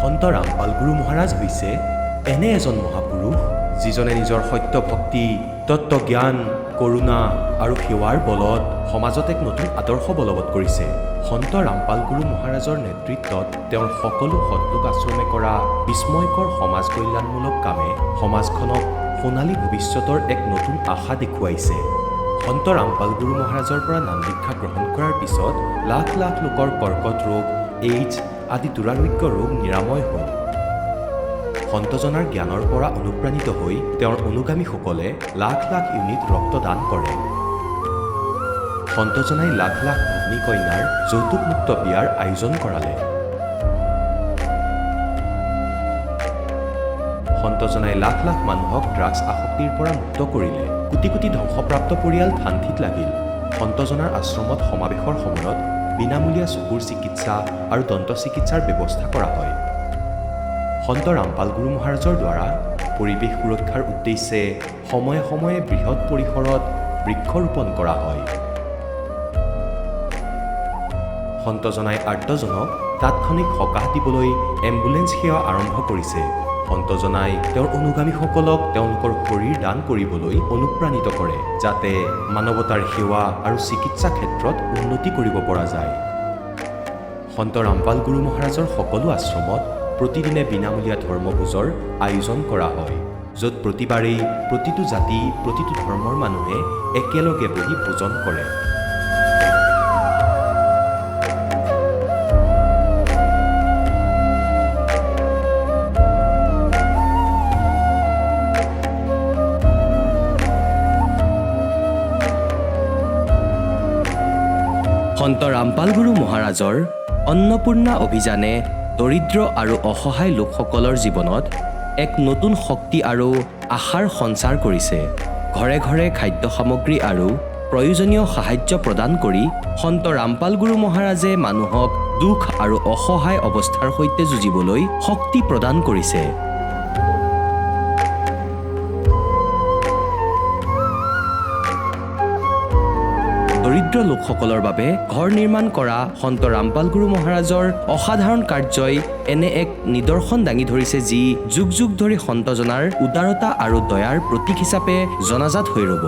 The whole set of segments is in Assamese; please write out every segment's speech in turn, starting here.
সন্ত ৰামপাল গুৰু মহাৰাজ হৈছে এনে এজন মহাপুৰুষ যিজনে নিজৰ সত্য ভক্তি, তত্ত্বজ্ঞান, কৰুণা আৰু সেৱাৰ বলত সমাজত এক নতুন আদৰ্শ বলবৎ কৰিছে। সন্ত ৰামপাল গুৰু মহাৰাজৰ নেতৃত্বত তেওঁৰ সকলো সৎলোক আশ্ৰমে কৰা বিস্ময়কৰ সমাজ কল্যাণমূলক কামে সমাজখনক সোণালী ভৱিষ্যতৰ এক নতুন আশা দেখুৱাইছে। সন্ত ৰামপাল গুৰু মহাৰাজৰ পৰা নাম দীক্ষা গ্ৰহণ কৰাৰ পিছত লাখ লাখ লোকৰ কৰ্কট ৰোগ, এইডছ আদি দুৰাৰোগ্য ৰোগ নিৰাময় হ'ল। সন্তজনাৰ জ্ঞানৰ পৰা অনুপ্ৰাণিত হৈ তেওঁৰ অনুগামীসকলে লাখ লাখ ইউনিট ৰক্তদান কৰে। সন্তজনাই লাখ লাখ ভগ্নী কন্যাৰ যৌতুকমুক্ত বিয়াৰ আয়োজন কৰালে। সন্তজনাই লাখ লাখ মানুহক ড্ৰাগছ আসক্তিৰ পৰা মুক্ত কৰিলে। কোটি কোটি ধ্বংসপ্ৰাপ্ত পৰিয়াল শান্তিত লাগিল। সন্তজনাৰ আশ্ৰমত সমাৱেশৰ সময়ত বিনামূলীয়া চকুৰ চিকিৎসা আৰু দন্ত চিকিৎসাৰ ব্যৱস্থা কৰা হয়। সন্ত ৰামপাল গুৰু মহাৰাজৰ দ্বাৰা পৰিৱেশ সুৰক্ষাৰ উদ্দেশ্যে সময়ে সময়ে বৃহৎ পৰিসৰত বৃক্ষৰোপণ কৰা হয়। সন্তজনাই আৰ্তজনক তাৎক্ষণিক সকাহ দিবলৈ এম্বুলেন্স সেৱা আৰম্ভ কৰিছে। সন্তজনাই তেওঁৰ অনুগামীসকলক তেওঁলোকৰ শৰীৰ দান কৰিবলৈ অনুপ্ৰাণিত কৰে, যাতে মানৱতাৰ সেৱা আৰু চিকিৎসা ক্ষেত্ৰত উন্নতি কৰিব পৰা যায়। সন্ত ৰামপাল গুৰু মহাৰাজৰ সকলো আশ্ৰমত প্ৰতিদিনে বিনামূলীয়া ধৰ্মভোজৰ আয়োজন কৰা হয়, য'ত প্ৰতিবাৰেই প্ৰতিটো জাতি, প্ৰতিটো ধৰ্মৰ মানুহে একেলগে বহি ভোজন কৰে। সন্ত ৰামপাল গুৰু মহাৰাজৰ অন্নপূৰ্ণা অভিযানে দৰিদ্ৰ আৰু অসহায় লোকসকলৰ জীৱনত এক নতুন শক্তি আৰু আশাৰ সঞ্চাৰ কৰিছে। ঘৰে ঘৰে খাদ্য সামগ্ৰী আৰু প্ৰয়োজনীয় সাহায্য প্ৰদান কৰি সন্ত ৰামপাল গুৰু মহাৰাজে মানুহক দুখ আৰু অসহায় অৱস্থাৰ সৈতে যুঁজিবলৈ শক্তি প্ৰদান কৰিছে। দৰিদ্ৰ লোকসকলৰ বাবে ঘৰ নিৰ্মাণ কৰা সন্ত ৰামপাল গুৰু মহাৰাজৰ অসাধাৰণ কাৰ্যই এনে এক নিদৰ্শন দাঙি ধৰিছে, যি যুগ যুগ ধৰি সন্তজনাৰ উদাৰতা আৰু দয়াৰ প্ৰতীক হিচাপে জনাজাত হৈ ৰ'ব।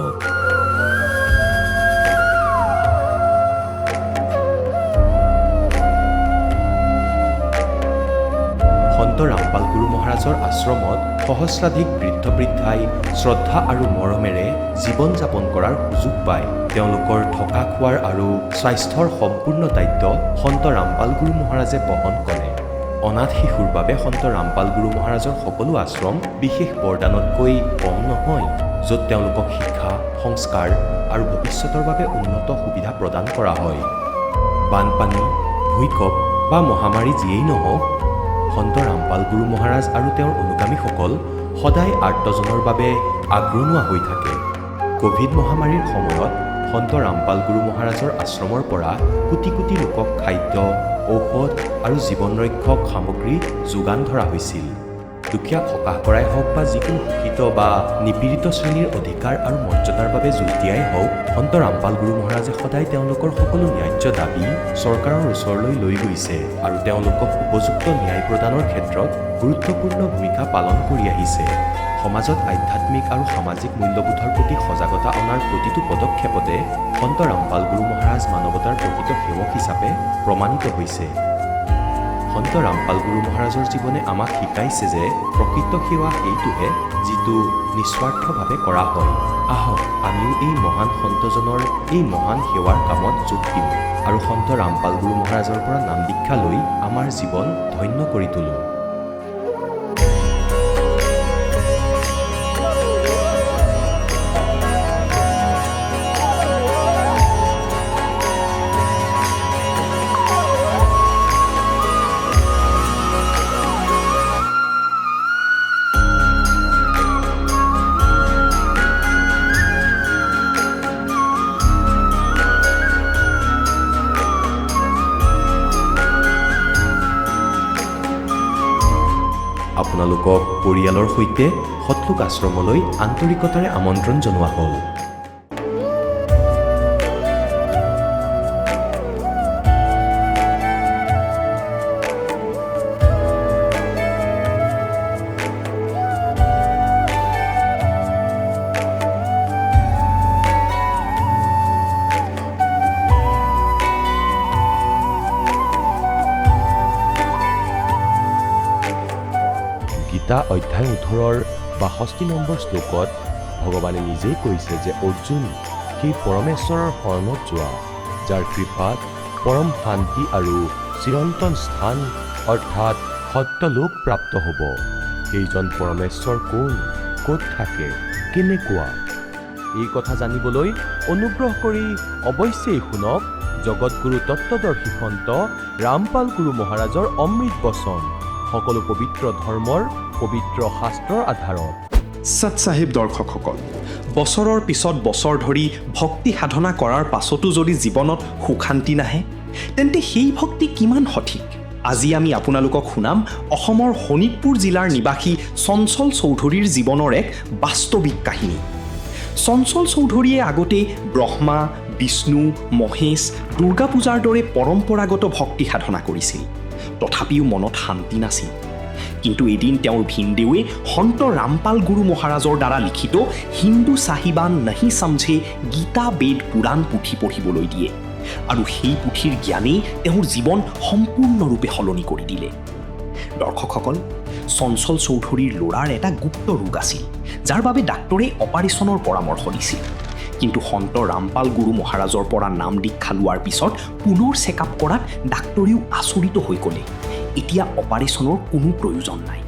সন্ত ৰামপাল গুৰু মহাৰাজৰ আশ্ৰমত সহস্ৰাধিক বৃদ্ধ বৃদ্ধাই শ্ৰদ্ধা আৰু মৰমেৰে জীৱন যাপন কৰাৰ সুযোগ পায়। তেওঁলোকৰ থকা খোৱাৰ আৰু স্বাস্থ্যৰ সম্পূৰ্ণ দায়িত্ব সন্ত ৰামপাল গুৰু মহাৰাজে বহন কৰে। অনাথ শিশুৰ বাবে সন্ত ৰামপাল গুৰু মহাৰাজৰ সকলো আশ্ৰম বিশেষ বৰদানতকৈ কম নহয়, য'ত তেওঁলোকক শিক্ষা, সংস্কাৰ আৰু ভৱিষ্যতৰ বাবে উন্নত সুবিধা প্ৰদান কৰা হয়। বানপানী, ভূঁইকঁপ বা মহামাৰী যিয়েই নহওক, সন্ত ৰামপাল গুৰু মহাৰাজ আৰু তেওঁৰ অনুগামীসকল সদায় আৰ্তজনৰ বাবে আগৰণুৱা হৈ থাকে। ক'ভিড মহামাৰীৰ সময়ত সন্ত ৰামপাল গুৰু মহাৰাজৰ আশ্ৰমৰ পৰা কোটি কোটি লোকক খাদ্য, ঔষধ আৰু জীৱন ৰক্ষক সামগ্ৰী যোগান ধৰা হৈছিল। দুখীয়াক সকাহ কৰাই হওক বা যিকোনো শোষিত বা নিপীড়িত শ্ৰেণীৰ অধিকাৰ আৰু মৰ্যাদাৰ বাবে যুঁজ দিয়াই হওক, সন্ত ৰামপাল গুৰু মহাৰাজে সদায় তেওঁলোকৰ সকলো ন্যায্য দাবী চৰকাৰৰ ওচৰলৈ লৈ গৈছে আৰু তেওঁলোকক উপযুক্ত ন্যায় প্ৰদানৰ ক্ষেত্ৰত গুৰুত্বপূৰ্ণ ভূমিকা পালন কৰি আহিছে। সমাজত আধ্যাত্মিক আৰু সামাজিক মূল্যবোধৰ প্ৰতি সজাগতা অনাৰ প্ৰতিটো পদক্ষেপতে সন্ত ৰামপাল গুৰু মহাৰাজ মানৱতাৰ প্ৰকৃত সেৱক হিচাপে প্ৰমাণিত হৈছে। সন্ত ৰামপাল গুৰু মহাৰাজৰ জীৱনে আমাক শিকাইছে যে প্ৰকৃত সেৱা সেইটোহে যিটো নিস্বাৰ্থভাৱে কৰা হয়। আহক আমিও এই মহান সন্তজনৰ এই মহান সেৱাৰ কামত যোগ দিওঁ আৰু সন্ত ৰামপাল গুৰু মহাৰাজৰ পৰা নাম দীক্ষা লৈ আমাৰ জীৱন ধন্য কৰি তোলোঁ। আপোনালোকক পৰিয়ালৰ সৈতে সৎলোক আশ্ৰমলৈ আন্তৰিকতাৰে আমন্ত্ৰণ জনোৱা হ'ল। গীতা অধ্যায় 18 62 নম্বৰ শ্লোকত ভগৱানে নিজেই কৈছে যে অৰ্জুন সেই পৰমেশ্বৰৰ শৰণত যোৱা, যাৰ কৃপাত পৰম শান্তি আৰু চিৰন্তন স্থান অৰ্থাৎ সত্যলোক প্ৰাপ্ত হ'ব। সেইজন পৰমেশ্বৰ কোন, ক'ত থাকে, কেনেকুৱা? এই কথা জানিবলৈ অনুগ্ৰহ কৰি অৱশ্যেই শুনক জগতগুৰু তত্ত্বদৰ্শী সন্ত ৰামপাল গুৰু মহাৰাজৰ অমৃত বচন, সকলো পবিত্ৰ ধৰ্মৰ পবিত্ৰ শাস্ত্ৰৰ আধাৰত। সৎ চাহিব দৰ্শকসকল, বছৰৰ পিছত বছৰ ধৰি ভক্তি সাধনা কৰাৰ পাছতো যদি জীৱনত সুখ শান্তি নাহে, তেন্তে সেই ভক্তি কিমান সঠিক? আজি আমি আপোনালোকক শুনাম অসমৰ শোণিতপুৰ জিলাৰ নিবাসী চঞ্চল চৌধুৰীৰ জীৱনৰ এক বাস্তৱিক কাহিনী। চঞ্চল চৌধুৰীয়ে আগতে ব্ৰহ্মা, বিষ্ণু, মহেশ, দুৰ্গা পূজাৰ দৰে পৰম্পৰাগত ভক্তি সাধনা কৰিছিল। তথাপিও মনত শান্তি নাছিল। কিন্তু এদিন তেওঁৰ ভিনদেৱে সন্ত ৰামপাল গুৰু মহাৰাজৰ দ্বাৰা লিখিত হিন্দু চাহিবান নাহি সমঝে গীতা বেদ পুৰাণ পুথি পঢ়িবলৈ দিয়ে, আৰু সেই পুথিৰ জ্ঞানেই তেওঁৰ জীৱন সম্পূৰ্ণৰূপে সলনি কৰি দিলে। দৰ্শকসকল, চঞ্চল চৌধুৰীৰ ল'ৰাৰ এটা গুপ্ত ৰোগ আছিল, যাৰ বাবে ডাক্তৰে অপাৰেশ্যনৰ পৰামৰ্শ দিছিল। কিন্তু সন্ত ৰামপাল গুৰু মহাৰাজৰ পৰা নাম দীক্ষা লোৱাৰ পিছত পুনৰ চেকআপ কৰাত ডাক্তৰেও আচৰিত হৈ ক'লে, এতিয়া অপাৰেশ্যনৰ কোনো প্ৰয়োজন নাই।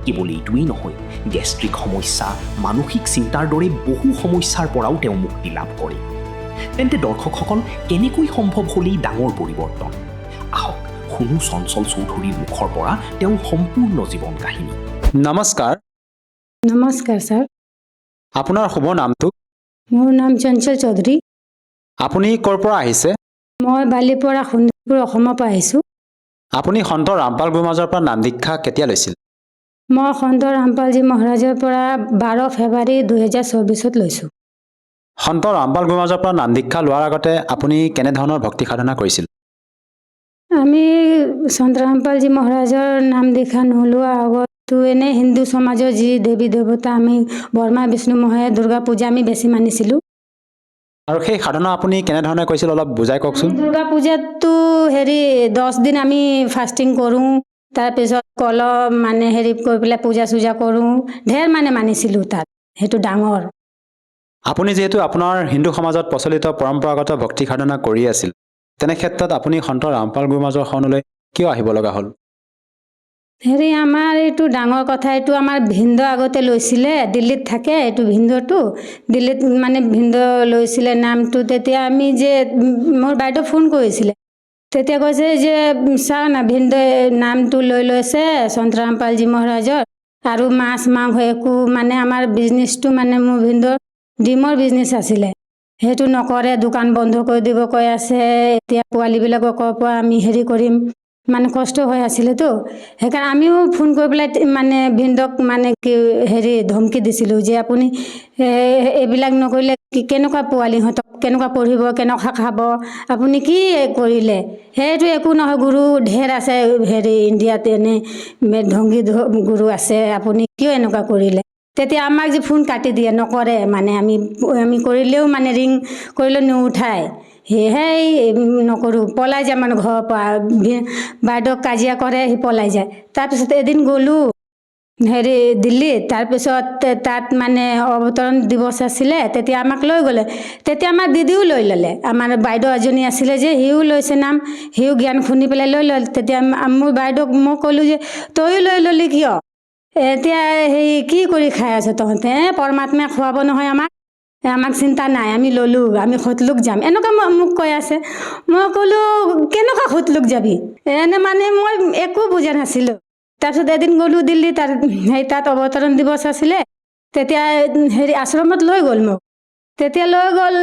কেৱল এইটোৱেই নহয়, গেষ্ট্ৰিক সমস্যা, মানসিক চিন্তাৰ দৰে বহু সমস্যাৰ পৰাও তেওঁ মুক্তি লাভ কৰে। তেন্তে দৰ্শকসকল, কেনেকৈ সম্ভৱ হ'ল এই ডাঙৰ পৰিৱৰ্তন? আহক শুনো চঞ্চল চৌধুৰীৰ মুখৰ পৰা তেওঁৰ সম্পূৰ্ণ জীৱন কাহিনী। নমস্কাৰ। নমস্কাৰ ছাৰ, আপোনাৰ শুভ নামটো? মোৰ নাম চঞ্চল চৌধুৰী। আপুনি ক'ৰ পৰা আহিছে? মই বালিৰ পৰা শোণিতপুৰ, অসমৰ পৰা আহিছোঁ। আপুনি সন্ত ৰামপাল গুৰু মহাৰাজৰ পৰা নাম দীক্ষা কেতিয়া লৈছিল? মই সন্ত ৰামপালজী মহাৰাজৰ পৰা 12 ফেব্ৰুৱাৰী 2024 লৈছোঁ। সন্ত ৰামপাল গুৰু মহাৰাজৰ পৰা নাম দীক্ষা লোৱাৰ আগতে আপুনি কেনেধৰণৰ ভক্তি সাধনা কৰিছিল? আমি সন্ত ৰামপালজী মহাৰাজৰ নাম দীক্ষা নোলোৱা আগতো এনেই হিন্দু সমাজৰ যি দেৱী দেৱতা, আমি ব্ৰহ্মা, বিষ্ণু, মহেশ, দুৰ্গা পূজা আমি বেছি মানিছিলোঁ। আৰু সেই সাধনা আপুনি কেনেধৰণে কৰিছিল অলপ বুজাই কওকচোন। দুৰ্গা পূজাততো 10 দিন আমি ফাষ্টিং কৰোঁ, তাৰপিছত কৰি পেলাই পূজা চূজা কৰোঁ, ঢেৰ মানিছিলোঁ তাত, সেইটো ডাঙৰ। আপুনি যিহেতু আপোনাৰ হিন্দু সমাজত প্ৰচলিত পৰম্পৰাগত ভক্তি সাধনা কৰি আছিল, তেনে ক্ষেত্ৰত আপুনি সন্ত ৰামপাল গুৰু মহাৰাজৰ শৰণলৈ কিয় আহিব লগা হ'ল? আমাৰ এইটো ডাঙৰ কথা। এইটো আমাৰ ভিন্দ আগতে লৈছিলে, দিল্লীত থাকে এইটো ভিন্দটো, দিল্লীত ভিন্দ লৈছিলে নামটো। তেতিয়া আমি মোৰ বাইদেউ ফোন কৰিছিলে, তেতিয়া কৈছে যে চাওঁ না, ভিন্দই নামটো লৈ লৈছে সন্ত ৰামপালজী মহাৰাজৰ, আৰু মাছ মাংস একো আমাৰ বিজনেছটো মোৰ ভিন্দৰ ডিমৰ বিজনেছ আছিলে, সেইটো নকৰে, দোকান বন্ধ কৰি দিব কৈ আছে। এতিয়া পোৱালীবিলাকৰ পৰা আমি কৰিম, কষ্ট হৈ আছিলেতো, সেইকাৰণে আমিও ফোন কৰি পেলাই ভিন্দক ধমকি দিছিলোঁ যে আপুনি এইবিলাক নকৰিলে কেনেকুৱা পোৱালীহঁতক কেনেকুৱা পঢ়িব, কেনেকুৱা খাব, আপুনি কি কৰিলে? সেইটো একো নহয়, গুৰু ঢেৰ আছে ইণ্ডিয়াত, এনে ধংগী গুৰু আছে, আপুনি কিয় এনেকুৱা কৰিলে? তেতিয়া আমাক যে ফোন কাটি দিয়ে, নকৰে, আমি কৰিলেও ৰিং কৰিলেও নুঠায়, সেয়েহে নকৰোঁ, পলাই যায় ঘৰৰ পৰা। বাইদেউক কাজিয়া কৰে, সি পলাই যায়। তাৰপিছত এদিন গ'লোঁ দিল্লীত, তাৰপিছত তাত অৱতৰণ দিৱস আছিলে, তেতিয়া আমাক লৈ গ'লে। তেতিয়া আমাৰ দিদিও লৈ ল'লে, আমাৰ বাইদেউ এজনী আছিলে যে, সিও লৈছে নাম, সিও জ্ঞান শুনি পেলাই লৈ ল'লে। তেতিয়া মোৰ বাইদেউক মই ক'লোঁ যে তয়ো লৈ ল'লি কিয়? এতিয়া কি কৰি খাই আছ তহঁতে? পৰমাত্মাই খুৱাব নহয় আমাক চিন্তা নাই, আমি ল'লোঁ, আমি সতলোক যাম, এনেকুৱা মোক কৈ আছে। মই ক'লোঁ কেনেকুৱা সতলোক যাবি? মই একো বুজা নাছিলোঁ। তাৰপিছত এদিন গ'লোঁ দিল্লী, তাত অৱতৰণ দিৱস আছিলে, তেতিয়া আশ্ৰমত লৈ গ'ল মোক। তেতিয়া লৈ গ'ল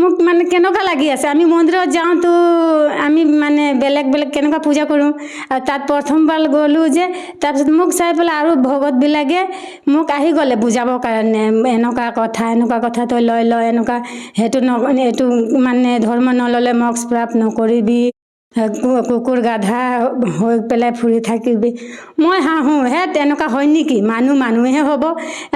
মোক, কেনেকুৱা লাগি আছে, আমি মন্দিৰত যাওঁতো আমি বেলেগ বেলেগ কেনেকুৱা পূজা কৰোঁ, আৰু তাত প্ৰথমবাৰ গ'লোঁ যে, তাৰপিছত মোক চাই পেলাই আৰু ভকতবিলাকে মোক আহি গ'লে বুজাবৰ কাৰণে, এনেকুৱা কথা তই লৈ ল, এনেকুৱা সেইটো এইটো ধৰ্ম নল'লে মক্ষ প্ৰাপ্ত নকৰিবি, কুকুৰ গাধা হৈ পেলাই ফুৰি থাকিবি। মই হাঁহোঁ, তেনেকুৱা হয় নেকি? মানুহেহে হ'ব,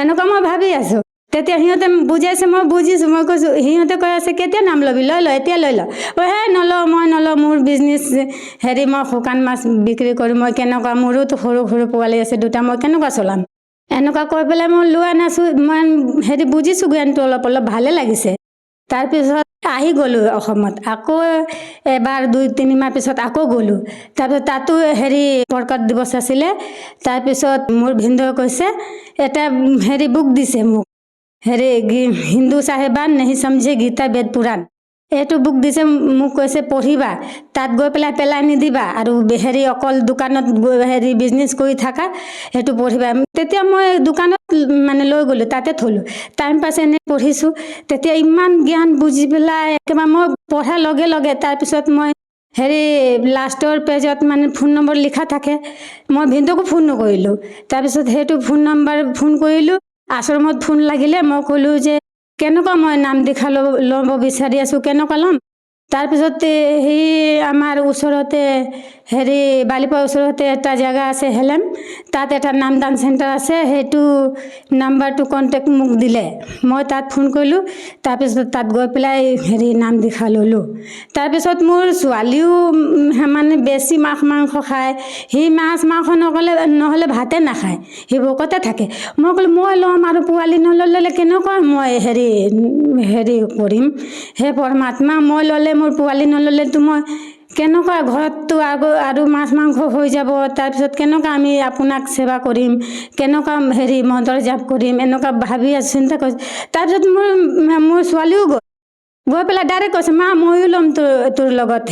এনেকুৱা মই ভাবি আছোঁ। তেতিয়া সিহঁতে বুজাইছে, মই বুজিছোঁ, মই কৈছোঁ, সিহঁতে কৈ আছে কেতিয়া নাম ল'বি, লৈ ল এতিয়া লৈ ল। হে নলওঁ, মই নলওঁ, মোৰ বিজনেছ মই শুকান মাছ বিক্ৰী কৰিম, মই কেনেকুৱা, মোৰোতো সৰু সৰু পোৱালি আছে দুটা, মই কেনেকুৱা চলাম। এনেকুৱা কৈ পেলাই মই লোৱা নাছোঁ, মই বুজিছোঁ জ্ঞানটো অলপ অলপ, ভালে লাগিছে। তাৰপিছত আহি গ'লোঁ অসমত, আকৌ এবাৰ 2-3 মাহ পিছত আকৌ গ'লোঁ। তাৰপিছত তাতো প্ৰকট দিৱস আছিলে। তাৰপিছত মোৰ ভিনদেউ কৈছে, এটা বুক দিছে মোক, হিন্দু চাহেবান নেহি সমঝে গীতা বেদ পুৰাণ, এইটো বুক দিছে মোক, কৈছে পঢ়িবা, তাত গৈ পেলাই নিদিবা, আৰু অকল দোকানত গৈ বিজনেছ কৰি থাকা, সেইটো পঢ়িবা। তেতিয়া মই দোকানত লৈ গ'লোঁ, তাতে থলোঁ, টাইম পাছ এনেই পঢ়িছোঁ। তেতিয়া ইমান জ্ঞান বুজি পেলাই একেবাৰে মই পঢ়াৰ লগে লগে, তাৰপিছত মই লাষ্টৰ পেজত ফোন নম্বৰ লিখা থাকে, মই ভিনদেউকো ফোন নকৰিলোঁ। তাৰপিছত সেইটো ফোন নম্বৰ ফোন কৰিলোঁ, আশ্ৰমত ফোন লাগিলে, মই ক'লোঁ যে কেনেকুৱা মই নাম দীক্ষা ল'ব বিচাৰি আছোঁ, কেনেকুৱা ল'ম। তাৰপিছত আমাৰ ওচৰতে বালিপাৰ ওচৰতে এটা জেগা আছে হেলেম, তাত এটা নামদান চেণ্টাৰ আছে, সেইটো নাম্বাৰটো কণ্টেক্ট মোক দিলে, মই তাত ফোন কৰিলোঁ। তাৰপিছত তাত গৈ পেলাই নাম দীক্ষা ল'লোঁ। তাৰপিছত মোৰ ছোৱালীও বেছি মাছ মাংস খায়, সি মাছ মাংস নহ'লে ভাতে নাখায়, সি ভোকতে থাকে। মই ক'লোঁ মই ল'ম, আৰু পোৱালি নল'লে কেনেকুৱা মই কৰিম, হে পৰমাত্মা, মই ল'লে, মোৰ পোৱালি নল'লেতো মই কেনেকুৱা, ঘৰততো আৰু মাছ মাংস হৈ যাব, তাৰপিছত কেনেকুৱা আমি আপোনাক সেৱা কৰিম, কেনেকুৱা মন্ত্ৰ জাপ কৰিম, এনেকুৱা ভাবি আছোঁ, চিন্তা কৰিছোঁ। তাৰপিছত মোৰ ছোৱালীও গৈ পেলাই ডাইৰেক্ট কৈছে, মা ময়ো ল'ম তোৰ লগত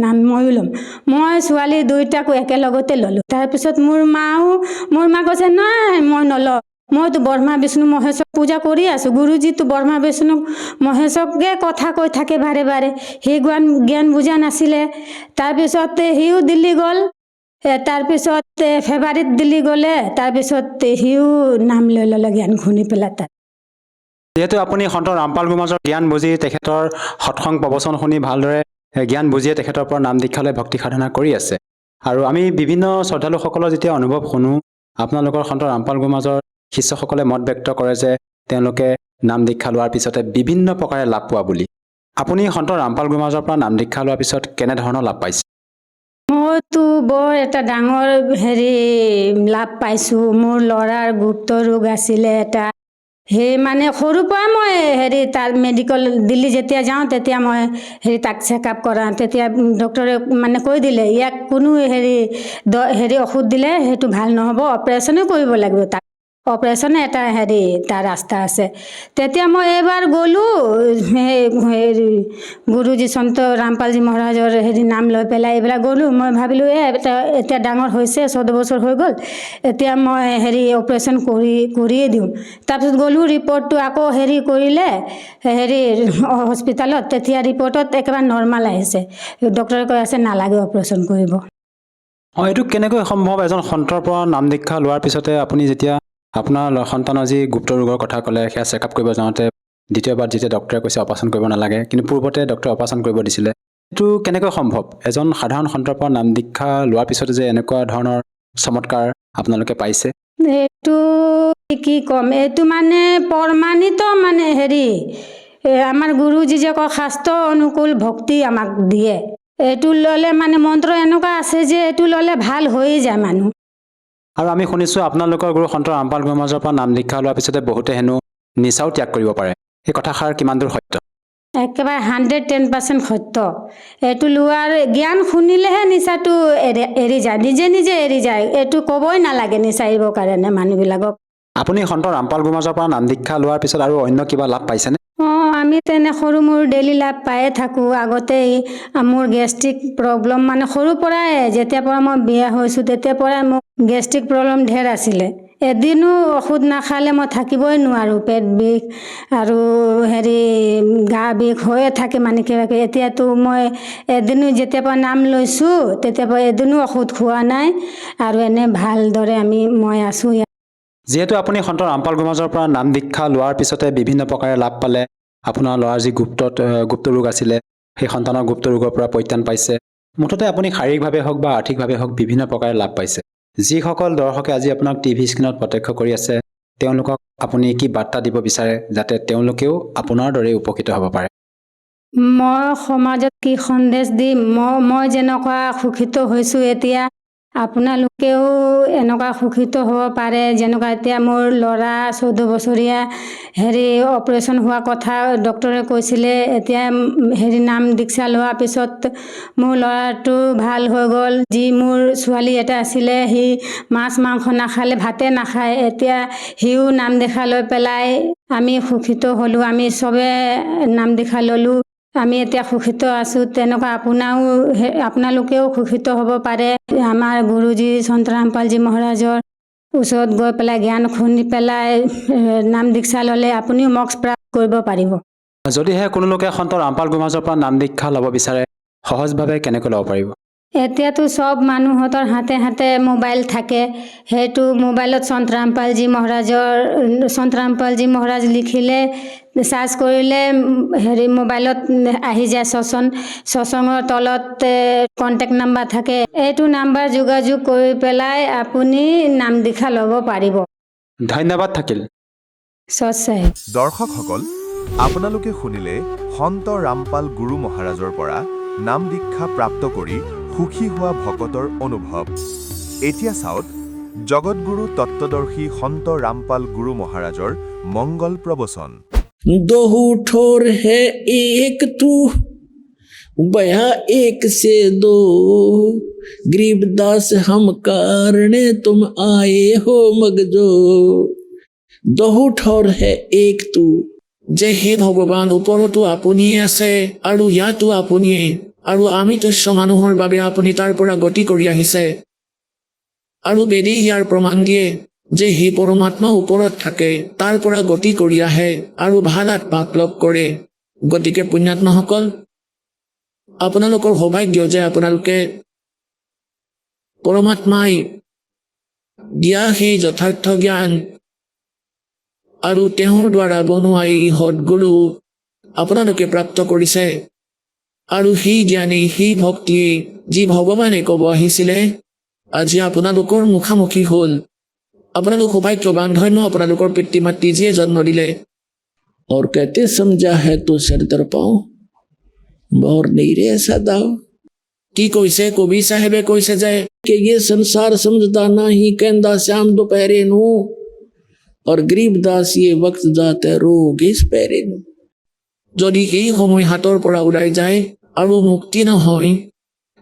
নাম ময়ো ল'ম। মই ছোৱালী দুয়োটাকো একেলগতে ল'লোঁ। তাৰপিছত মোৰ মা কৈছে, নাই মই নলওঁ, মইতো ব্ৰহ্মা বিষ্ণু মহেশক পূজা কৰি আছোঁ, গুৰুজীতো ব্ৰহ্মা বিষ্ণু মহেশকে কথা কৈ থাকে বাৰে বাৰে, সি জ্ঞান বুজা নাছিলে। তাৰপিছত সিও দিল্লী গ'ল, তাৰপিছত ফেব্ৰুৱাৰীত দিল্লী গ'লে, তাৰপিছত সিও নাম লৈ ল'লে জ্ঞান শুনি পেলাই তাত। যিহেতু আপুনি সন্ত ৰামপাল গুৰুমাজৰ জ্ঞান বুজি, তেখেতৰ সৎসং প্ৰবচন শুনি ভালদৰে জ্ঞান বুজিয়ে তেখেতৰ পৰা নাম দীক্ষা লৈ ভক্তি সাধনা কৰি আছে, আৰু আমি বিভিন্ন শ্ৰদ্ধালুসকলৰ যেতিয়া অনুভৱ শুনো, আপোনালোকৰ সন্ত ৰামপাল গুৰুমাজৰ শিষ্যসকলে মত ব্যক্ত কৰে যে তেওঁলোকে নাম দীক্ষা লোৱাৰ পিছতে বিভিন্ন প্ৰকাৰে লাভ পোৱা বুলি। আপুনি সন্ত ৰামপাল গুৰুমাজৰ পৰা নাম দীক্ষা লোৱাৰ পিছত কেনেধৰণৰ লাভ পাইছে? মইতো বৰ এটা ডাঙৰ লাভ পাইছোঁ। মোৰ ল'ৰাৰ গুপ্ত ৰোগ আছিলে এটা, সৰুৰ পৰা মই তাৰ মেডিকেল দিল্লী যেতিয়া যাওঁ, তেতিয়া মই তাক চেকআপ কৰাওঁ। তেতিয়া ডক্টৰে কৈ দিলে, ইয়াক কোনো ঔষধ দিলে সেইটো ভাল নহ'ব, অপাৰেশ্যনো কৰিব লাগিব, তাক অপাৰেশ্যনে এটা তাৰ ৰাস্তা আছে। তেতিয়া মই এইবাৰ গ'লোঁ, গুৰুজী সন্ত ৰামপালজী মহাৰাজৰ নাম লৈ পেলাই এইবিলাক গ'লোঁ। মই ভাবিলোঁ এতিয়া ডাঙৰ হৈছে, 14 বছৰ হৈ গ'ল, এতিয়া মই অপাৰেশ্যন কৰিয়ে দিওঁ। তাৰপিছত গ'লোঁ, ৰিপৰ্টটো আকৌ কৰিলে হস্পিটেলত, তেতিয়া ৰিপৰ্টত একেবাৰে নৰ্মেল আহিছে, ডক্টৰে কৈ আছে নালাগে অপাৰেশ্যন কৰিব। এইটো কেনেকৈ সম্ভৱ? এজন সন্তৰ পৰা নাম দীক্ষা লোৱাৰ পিছতে আপুনি যেতিয়া আপোনাৰ সন্তানৰ যি গুপ্ত ৰোগৰ কথা ক'লে, সেয়া চেকআপ কৰিব যাওঁতে দ্বিতীয়বাৰ যেতিয়া ডক্টৰে কৈছে অপাৰেশ্যন কৰিব নালাগে, কিন্তু পূৰ্বতে ডক্টৰে অপাৰেশ্যন কৰিব দিছিলে, এইটো কেনেকৈ সম্ভৱ? এজন সাধাৰণ সন্তৰ পৰা নাম দীক্ষা লোৱাৰ পিছতে যে এনেকুৱা ধৰণৰ চমৎকাৰ আপোনালোকে পাইছে? এইটো কি ক'ম, এইটো প্ৰমাণিত আমাৰ গুৰুজী যে কয় শাস্ত্ৰ অনুকূল ভক্তি আমাক দিয়ে, এইটো ল'লে মন্ত্ৰ এনেকুৱা আছে যে এইটো ল'লে ভাল হৈয়ে যায় মানুহ। আৰু আমি শুনিছোঁ আপোনালোকৰ গুৰু সন্ত ৰামপাল গুৰুমাজৰ পৰা নাম দীক্ষা লোৱাৰ পিছতে বহুতে হেনো নিচাও ত্যাগ কৰিব পাৰে, এই কথাষাৰ কিমান দূৰ সত্য? একেবাৰে 110% সত্য। এইটো লোৱাৰ জ্ঞান শুনিলেহে নিচাটো এৰি যায়, নিজে নিজে এৰি যায়, এইটো ক'বই নালাগে নিচা এৰিবৰ কাৰণে মানুহবিলাকক। আপুনি সন্ত ৰামপাল গুৰুমাজৰ পৰা নাম দীক্ষা লোৱাৰ পিছত আৰু অন্য কিবা লাভ পাইছেনে? আমি তেনে সৰু মোৰ ডেইলি লাভ পায়ে থাকোঁ। আগতেই মোৰ গেষ্ট্ৰিক প্ৰব্লেম সৰুৰ পৰাই, যেতিয়াৰ পৰা মই বিয়া হৈছোঁ তেতিয়াৰ পৰাই মোক গেষ্ট্ৰিক প্ৰব্লেম ঢেৰ আছিলে। এদিনো ঔষধ নাখালে মই থাকিবই নোৱাৰোঁ, পেট বিষ আৰু গা বিষ হৈয়ে থাকে কিবা কিবি। এতিয়াতো মই এদিনো যেতিয়াৰ পৰা নাম লৈছোঁ তেতিয়াৰ পৰা এদিনো ঔষধ খোৱা নাই, আৰু এনে ভালদৰে মই আছোঁ। যিহেতু আপুনি সন্ত ৰামপাল গুৰুমাজৰ পৰা নাম দীক্ষা লোৱাৰ পিছতে বিভিন্ন প্ৰকাৰে লাভ পালে, আপোনাৰ ল'ৰাৰ যি গুপ্ত ৰোগ আছিলে, সেই সন্তানৰ গুপ্ত ৰোগৰ পৰা পৰিত্ৰাণ পাইছে, মুঠতে আপুনি শাৰীৰিকভাৱে হওক বা আৰ্থিকভাৱে হওক বিভিন্ন প্ৰকাৰে লাভ পাইছে। যিসকল দৰ্শকে আজি আপোনাক টিভি স্ক্ৰীণত প্ৰত্যক্ষ কৰি আছে, তেওঁলোকক আপুনি কি বাৰ্তা দিব বিচাৰে যাতে তেওঁলোকেও আপোনাৰ দৰে উপকৃত হ'ব পাৰে? মই সমাজত কি সন্দেশ দিম, মই যেনেকুৱা সুখিত হৈছোঁ এতিয়া আপোনালোকেও এনেকুৱা সুখিত হ'ব পাৰে। যেনেকুৱা এতিয়া মোৰ ল'ৰা 14 বছৰীয়া অপাৰেশ্যন হোৱা কথা ডক্টৰে কৈছিলে। এতিয়া নাম দীক্ষা লোৱাৰ পিছত মোৰ ল'ৰাটো ভাল হৈ গ'ল। যি মোৰ ছোৱালী এটা আছিলে, সি মাছ মাংস নাখালে, ভাতে নাখায়। এতিয়া সিও নাম দীক্ষা লৈ পেলাই আমি সুখিত হ'লোঁ। আমি চবে নাম দীক্ষা ল'লোঁ। আমি এতিয়া সুখিত আছোঁ। তেনেকুৱা আপোনালোকেও সুখিত হ'ব পাৰে। আমাৰ গুৰুজী সন্ত ৰামপালজী মহাৰাজৰ ওচৰত গৈ পেলাই জ্ঞান শুনি পেলাই নাম দীক্ষা ল'লে আপুনিও মোক্ষ প্ৰাপ্ত কৰিব পাৰিব। যদিহে কোনো লোকে সন্ত ৰামপাল গুৰুমহাৰাজৰ পৰা নাম দীক্ষা ল'ব বিচাৰে, সহজভাৱে কেনেকৈ ল'ব পাৰিব? এতিয়াতো চব মানুহৰ হাতে হাতে মোবাইল থাকে। সেইটো মোবাইলত সন্ত ৰামপালজী মহাৰাজ লিখিলে, চাৰ্চ কৰিলে মোবাইলত আহি যায়। সৎসংগৰ তলত কণ্টেক্ট নাম্বাৰ থাকে। এইটো নাম্বাৰ যোগাযোগ কৰি পেলাই আপুনি নাম দীক্ষা ল'ব পাৰিব। ধন্যবাদ থাকিল। সৎসাহেব। দৰ্শকসকল, আপোনালোকে শুনিলে সন্ত ৰামপাল গুৰু মহাৰাজৰ পৰা নাম দীক্ষা প্ৰাপ্ত কৰি সুখী হোৱা ভকতৰ অনুভৱ। এতিয়া চাওক জগতগুৰু তত্ত্বদৰ্শী সন্ত ৰামপাল গুৰু মহাৰাজৰ মংগল প্ৰবচন। दोहू ठोर है एक तू, बया एक से दो, गरीबदास हम कारणे तुम आए हो मगजो। दोहू ठोर है एक तू, যে হে ভগৱান, ওপৰতো আপুনিয়ে আছে আৰু ইয়াতো আপুনিয়ে, আৰু আমি তুচ্ছ মানুহৰ বাবে আপুনি তাৰ পৰা গতি কৰি আহিছে। আৰু বেদে ইয়াৰ প্ৰমাণ দিয়ে যে হে পৰমাত্মা ওপৰত থাকে, তাৰ পৰা গতি কৰি আহে আৰু ভাল আত্মাক লগ কৰে। গতিকে পুণ্যাত্মাসকল, আপোনালোকৰ সৌভাগ্য যে আপোনালোকে পৰমাত্মাই দিয়া সেই যথাৰ্থ জ্ঞান আৰু তেওঁৰ দ্বাৰা বনোৱা এই সৎগুৰু আপোনালোকে প্ৰাপ্ত কৰিছে। আৰু সেই জ্ঞানী, সেই ভক্তিয়ে যি ভগৱানে ক'ব আহিছিলে, আজি আপোনালোকৰ মুখামুখি হ'ল। আপোনালোক সৌভাগ্যৱান, ধন্য আপোনালোকৰ পিতৃ মাতৃ যিয়ে জন্ম দিলে। और कहते समझा है तो सर दर पाओ, और नहीं रे ऐसा दाओ। কি কৈছে কবি চাহেবে কৈছে যে कि ये संसार समझदा नहीं, कहंदा श्याम दोपहरे नू, और गरीबदास ये वक्त जाते रोग इस पैरे नू। যদি এই সময় হাতৰ পৰা ওলাই যায় আৰু মুক্তি নহয়,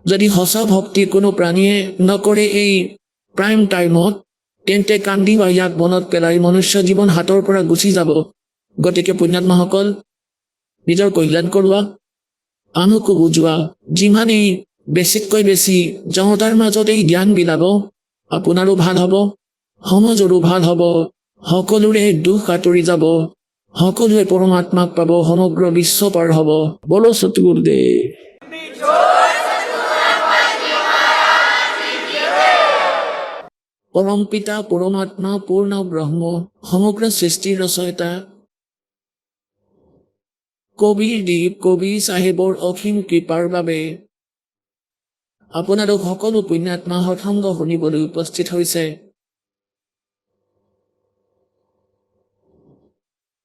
যদি সঁচা ভক্তি কোনো প্ৰাণীয়ে নকৰে এই প্ৰাইম টাইমত, তেন্তে কান্দি বা ইয়াক মনত পেলাই মনুষ্য জীৱন হাতৰ পৰা গুচি যাব। গতিকে পুণ্যাত্মাসকল, নিজৰ কল্যাণ কৰোৱা, আনকো বুজোৱা। যিমানেই বেছিতকৈ বেছি জনতাৰ মাজত এই জ্ঞান বিলাব, আপোনাৰো ভাল হ'ব, সমাজৰো ভাল হ'ব, সকলোৰে দুখ আঁতৰি যাব, সকলোৱে পৰমাত্মাক পাব, সমগ্ৰ বিশ্ব পাৰ হ'ব। বলো সতগুৰুদেৱ। পৰম পিতা পৰমাত্মা পূৰ্ণ ব্ৰহ্ম সমগ্ৰ সৃষ্টিৰ ৰচয়িতা কবিৰ দ্বীপ কবি চাহেবৰ অসীম কৃপাৰ বাবে আপোনালোক সকলো পুণ্যাত্মা সৎসংগ শুনিবলৈ উপস্থিত হৈছে।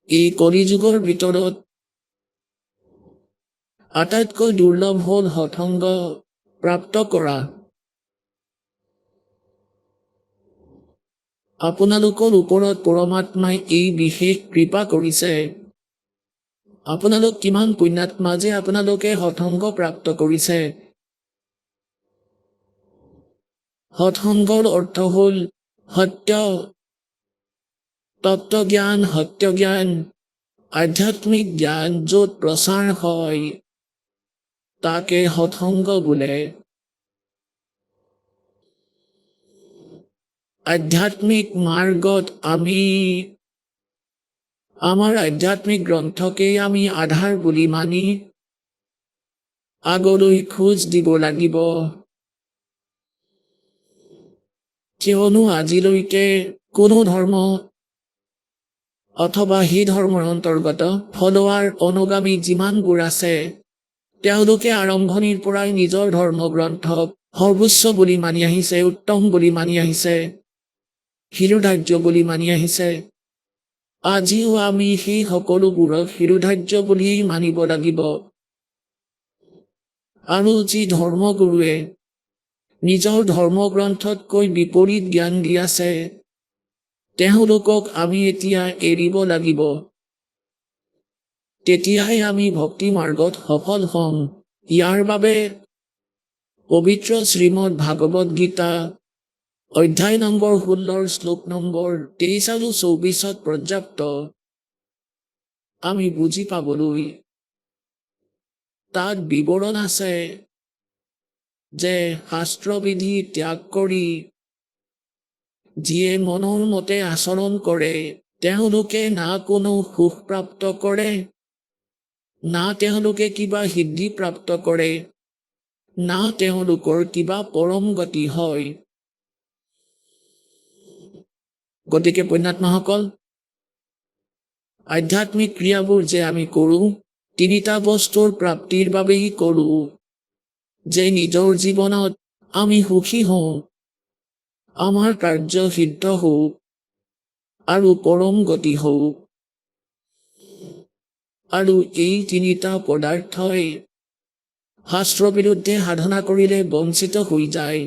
এই কলিযুগৰ ভিতৰত আটাইতকৈ দুৰ্লভ হ'ল সৎসংগ প্ৰাপ্ত কৰা। আপোনালোকৰ ওপৰত পৰমাত্মাই এই বিশেষ কৃপা কৰিছে। আপোনালোক কিমান পুণ্যাত্মা যে আপোনালোকে সৎসংগ প্ৰাপ্ত কৰিছে। সৎসংগৰ অৰ্থ হ'ল সত্য তত্ত্বজ্ঞান, সত্য জ্ঞান, আধ্যাত্মিক জ্ঞান য'ত প্ৰচাৰ হয় তাকে সৎসংগ বোলে। আধ্যাত্মিক মাৰ্গত আমি আমাৰ আধ্যাত্মিক গ্ৰন্থকেই আমি আধাৰ বুলি মানি আগলৈ খোজ দিব লাগিব। কিয়নো আজিলৈকে কোনো ধৰ্ম অথবা সেই ধৰ্মৰ অন্তৰ্গত ফলোৱাৰ অনুগামী যিমানবোৰ আছে, তেওঁলোকে আৰম্ভণিৰ পৰাই নিজৰ ধৰ্মগ্ৰন্থক সৰ্বোচ্চ বুলি মানি আহিছে, উত্তম বুলি মানি আহিছে, শিৰোধাৰ্য বুলি মানি আহিছে। আজিও আমি সেই সকলোবোৰক শিৰোধাৰ্য বুলি মানিব লাগিব। আৰু যি ধৰ্মগুৰুৱে নিজৰ ধৰ্মগ্ৰন্থতকৈ বিপৰীত জ্ঞান দি আছে, তেওঁলোকক আমি এতিয়া এৰিব লাগিব। তেতিয়াহে আমি ভক্তি মাৰ্গত সফল হ'ম। ইয়াৰ বাবে পবিত্ৰ শ্ৰীমদ ভাগৱত গীতা অধ্যায় নম্বৰ 16 শ্লোক নম্বৰ 23 আৰু 24 পৰ্যাপ্ত আমি বুজি পাবলৈ। তাত বিৱৰণ আছে যে শাস্ত্ৰবিধি ত্যাগ কৰি যিয়ে মনৰ মতে আচৰণ কৰে, তেওঁলোকে না কোনো সুখ প্ৰাপ্ত কৰে, না তেওঁলোকে কিবা সিদ্ধি প্ৰাপ্ত কৰে, না তেওঁলোকৰ কিবা পৰম গতি হয়। গতিকে পুণ্যাত্মাসকল, আধ্যাত্মিক ক্ৰিয়াবোৰ যে আমি কৰোঁ, তিনিটা বস্তুৰ প্ৰাপ্তিৰ বাবেই কৰোঁ, যে নিজৰ জীৱনত আমি সুখী হওঁ, আমাৰ কাৰ্য সিদ্ধ হওক আৰু পৰম গতি হওক। আৰু এই তিনিটা পদাৰ্থই শাস্ত্ৰ বিৰুদ্ধে সাধনা কৰিলে বঞ্চিত হৈ যায়।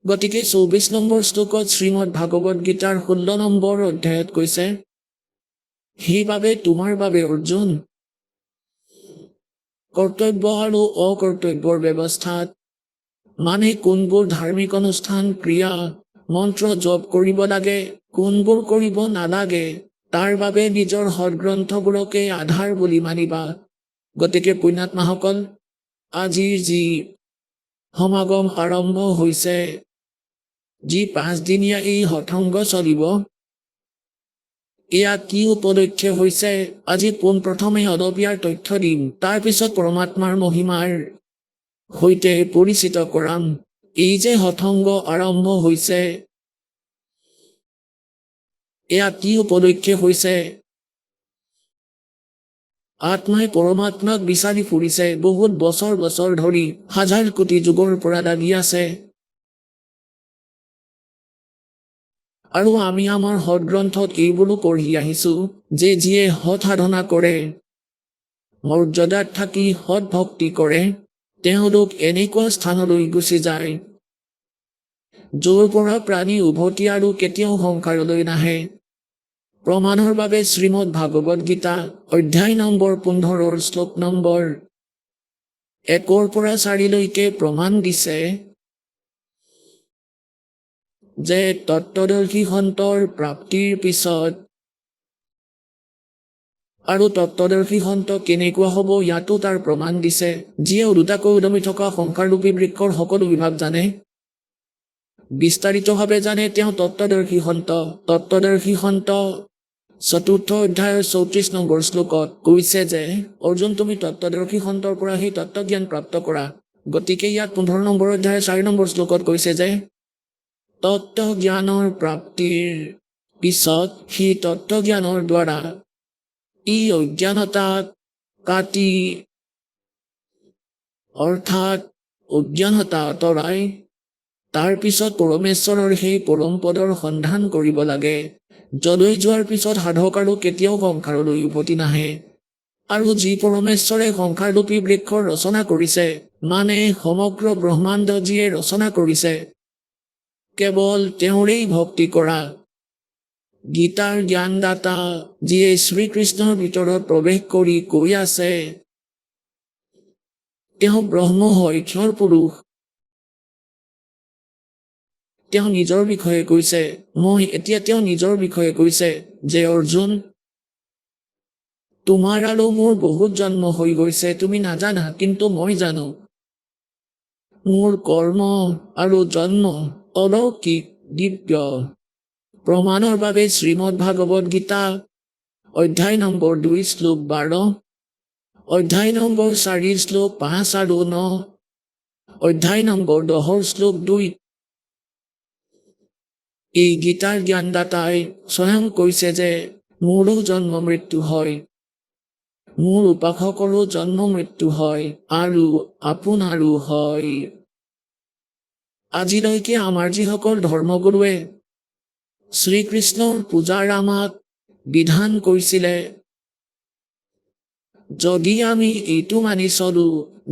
গতিকে 24 নম্বৰ শ্লোকত শ্ৰীমদ ভাগৱত গীতাৰ 16 নম্বৰ অধ্যায়ত কৈছে, সেইবাবে তোমাৰ বাবে অৰ্জুন, কৰ্তব্য আৰু অকৰ্তব্যৰ ব্যৱস্থাত, মানে কোনবোৰ ধাৰ্মিক অনুষ্ঠান ক্ৰিয়া মন্ত্ৰ জপ কৰিব লাগে, কোনবোৰ কৰিব নালাগে, তাৰ বাবে নিজৰ সদগ্ৰন্থবোৰকে আধাৰ বুলি মানিবা। গতিকে পুণ্যাত্মাসকল, আজিৰ যি সমাগম আৰম্ভ হৈছে, যি 5 দিনীয়া এই সৎসংগ চলিব, এয়া কি উপলক্ষে হৈছে, আজি পোনপ্ৰথমে অলপ ইয়াৰ তথ্য দিম। তাৰপিছত পৰমাত্মাৰ মহিমাৰ সৈতে পৰিচিত কৰাম। এই যে সৎসংগ আৰম্ভ হৈছে, এয়া কি উপলক্ষে হৈছে। আত্মাই পৰমাত্মাক বিচাৰি ফুৰিছে বহুত বছৰ বছৰ ধৰি, হাজাৰ কোটি যুগৰ পৰা লাগি আছে। আৰু আমি আমাৰ সদগ্ৰন্থত এইবোৰো পঢ়ি আহিছো যে যিয়ে সৎ সাধনা কৰে, মৰ্যাদাত থাকি সৎ ভক্তি কৰে, তেওঁলোক এনেকুৱা স্থানলৈ গুচি যায় য'ৰ পৰা প্ৰাণী উভতি আৰু কেতিয়াও সংসাৰলৈ নাহে। প্ৰমাণৰ বাবে শ্ৰীমদ ভাগৱত গীতা অধ্যায় নম্বৰ 15 শ্লোক নম্বৰ 1 পৰা 4লৈকে প্ৰমাণ দিছে যে তত্ত্বদৰ্শী সন্তৰ প্ৰাপ্তিৰ পিছত, আৰু তত্ত্বদৰ্শী সন্ত কেনেকুৱা হ'ব ইয়াতো তাৰ প্ৰমাণ দিছে। যিয়ে ওলোটাকৈ উদমি থকা সংসাৰৰূপী বৃক্ষৰ সকলো বিভাগ জানে, বিস্তাৰিতভাৱে জানে, তেওঁ তত্ত্বদৰ্শী সন্ত। তত্ত্বদৰ্শী সন্ত 4ৰ্থ অধ্যায়ৰ 34 নম্বৰ শ্লোকত কৈছে যে অৰ্জুন, তুমি তত্ত্বদৰ্শী সন্তৰ পৰা সেই তত্ত্বজ্ঞান প্ৰাপ্ত কৰা। গতিকে ইয়াত 15 নম্বৰ অধ্যায়ৰ 4 নম্বৰ শ্লোকত কৈছে যে তত্ত্বজ্ঞানৰ প্ৰাপ্তিৰ পিছত সেই তত্ত্বজ্ঞানৰ দ্বাৰা ই অজ্ঞানতাক কাটি, অৰ্থাৎ অজ্ঞানতা আঁতৰাই, তাৰ পিছত পৰমেশ্বৰৰ সেই পৰম পদৰ সন্ধান কৰিব লাগে, যলৈ যোৱাৰ পিছত সাধক আৰু কেতিয়াও সংসাৰলৈ উভতি নাহে। আৰু যি পৰমেশ্বৰে সংসাৰৰূপী বৃক্ষৰ ৰচনা কৰিছে, মানে সমগ্ৰ ব্ৰহ্মাণ্ড যিয়ে ৰচনা কৰিছে, কেৱল তেওঁৰেই ভক্তি কৰা। গীতাৰ জ্ঞানদাতা যিয়ে শ্ৰীকৃষ্ণৰ ভিতৰত প্ৰৱেশ কৰি কৈ আছে, তেওঁ ব্ৰহ্ম হয়, ক্ষৰ পুৰুষ। তেওঁ নিজৰ বিষয়ে কৈছে, তেওঁ নিজৰ বিষয়ে কৈছে যে অৰ্জুন, তোমাৰ আৰু মোৰ বহুত জন্ম হৈ গৈছে, তুমি নাজানা, কিন্তু মই জানো। মোৰ কৰ্ম আৰু জন্ম অলৌকিক, দিব্য। প্ৰমাণৰ বাবে শ্ৰীমদ ভাগৱত গীতা অধ্যায় নম্বৰ 2 শ্লোক 12, অধ্যায় নম্বৰ 4 শ্লোক 5 আৰু 9, অধ্যায় নম্বৰ 10 শ্লোক 2। এই গীতাৰ জ্ঞানদাতাই স্বয়ং কৈছে যে মোৰো জন্ম মৃত্যু হয়, মোৰ উপাসকৰো জন্ম মৃত্যু হয়, আৰু আপোনাৰো হয়। আজিলৈকে আমাৰ যিসকল ধৰ্মগুৰুৱে শ্ৰীকৃষ্ণৰ পূজাৰ আমাক বিধান কৰিছিলে। যদি আমি এইটো মানি চলো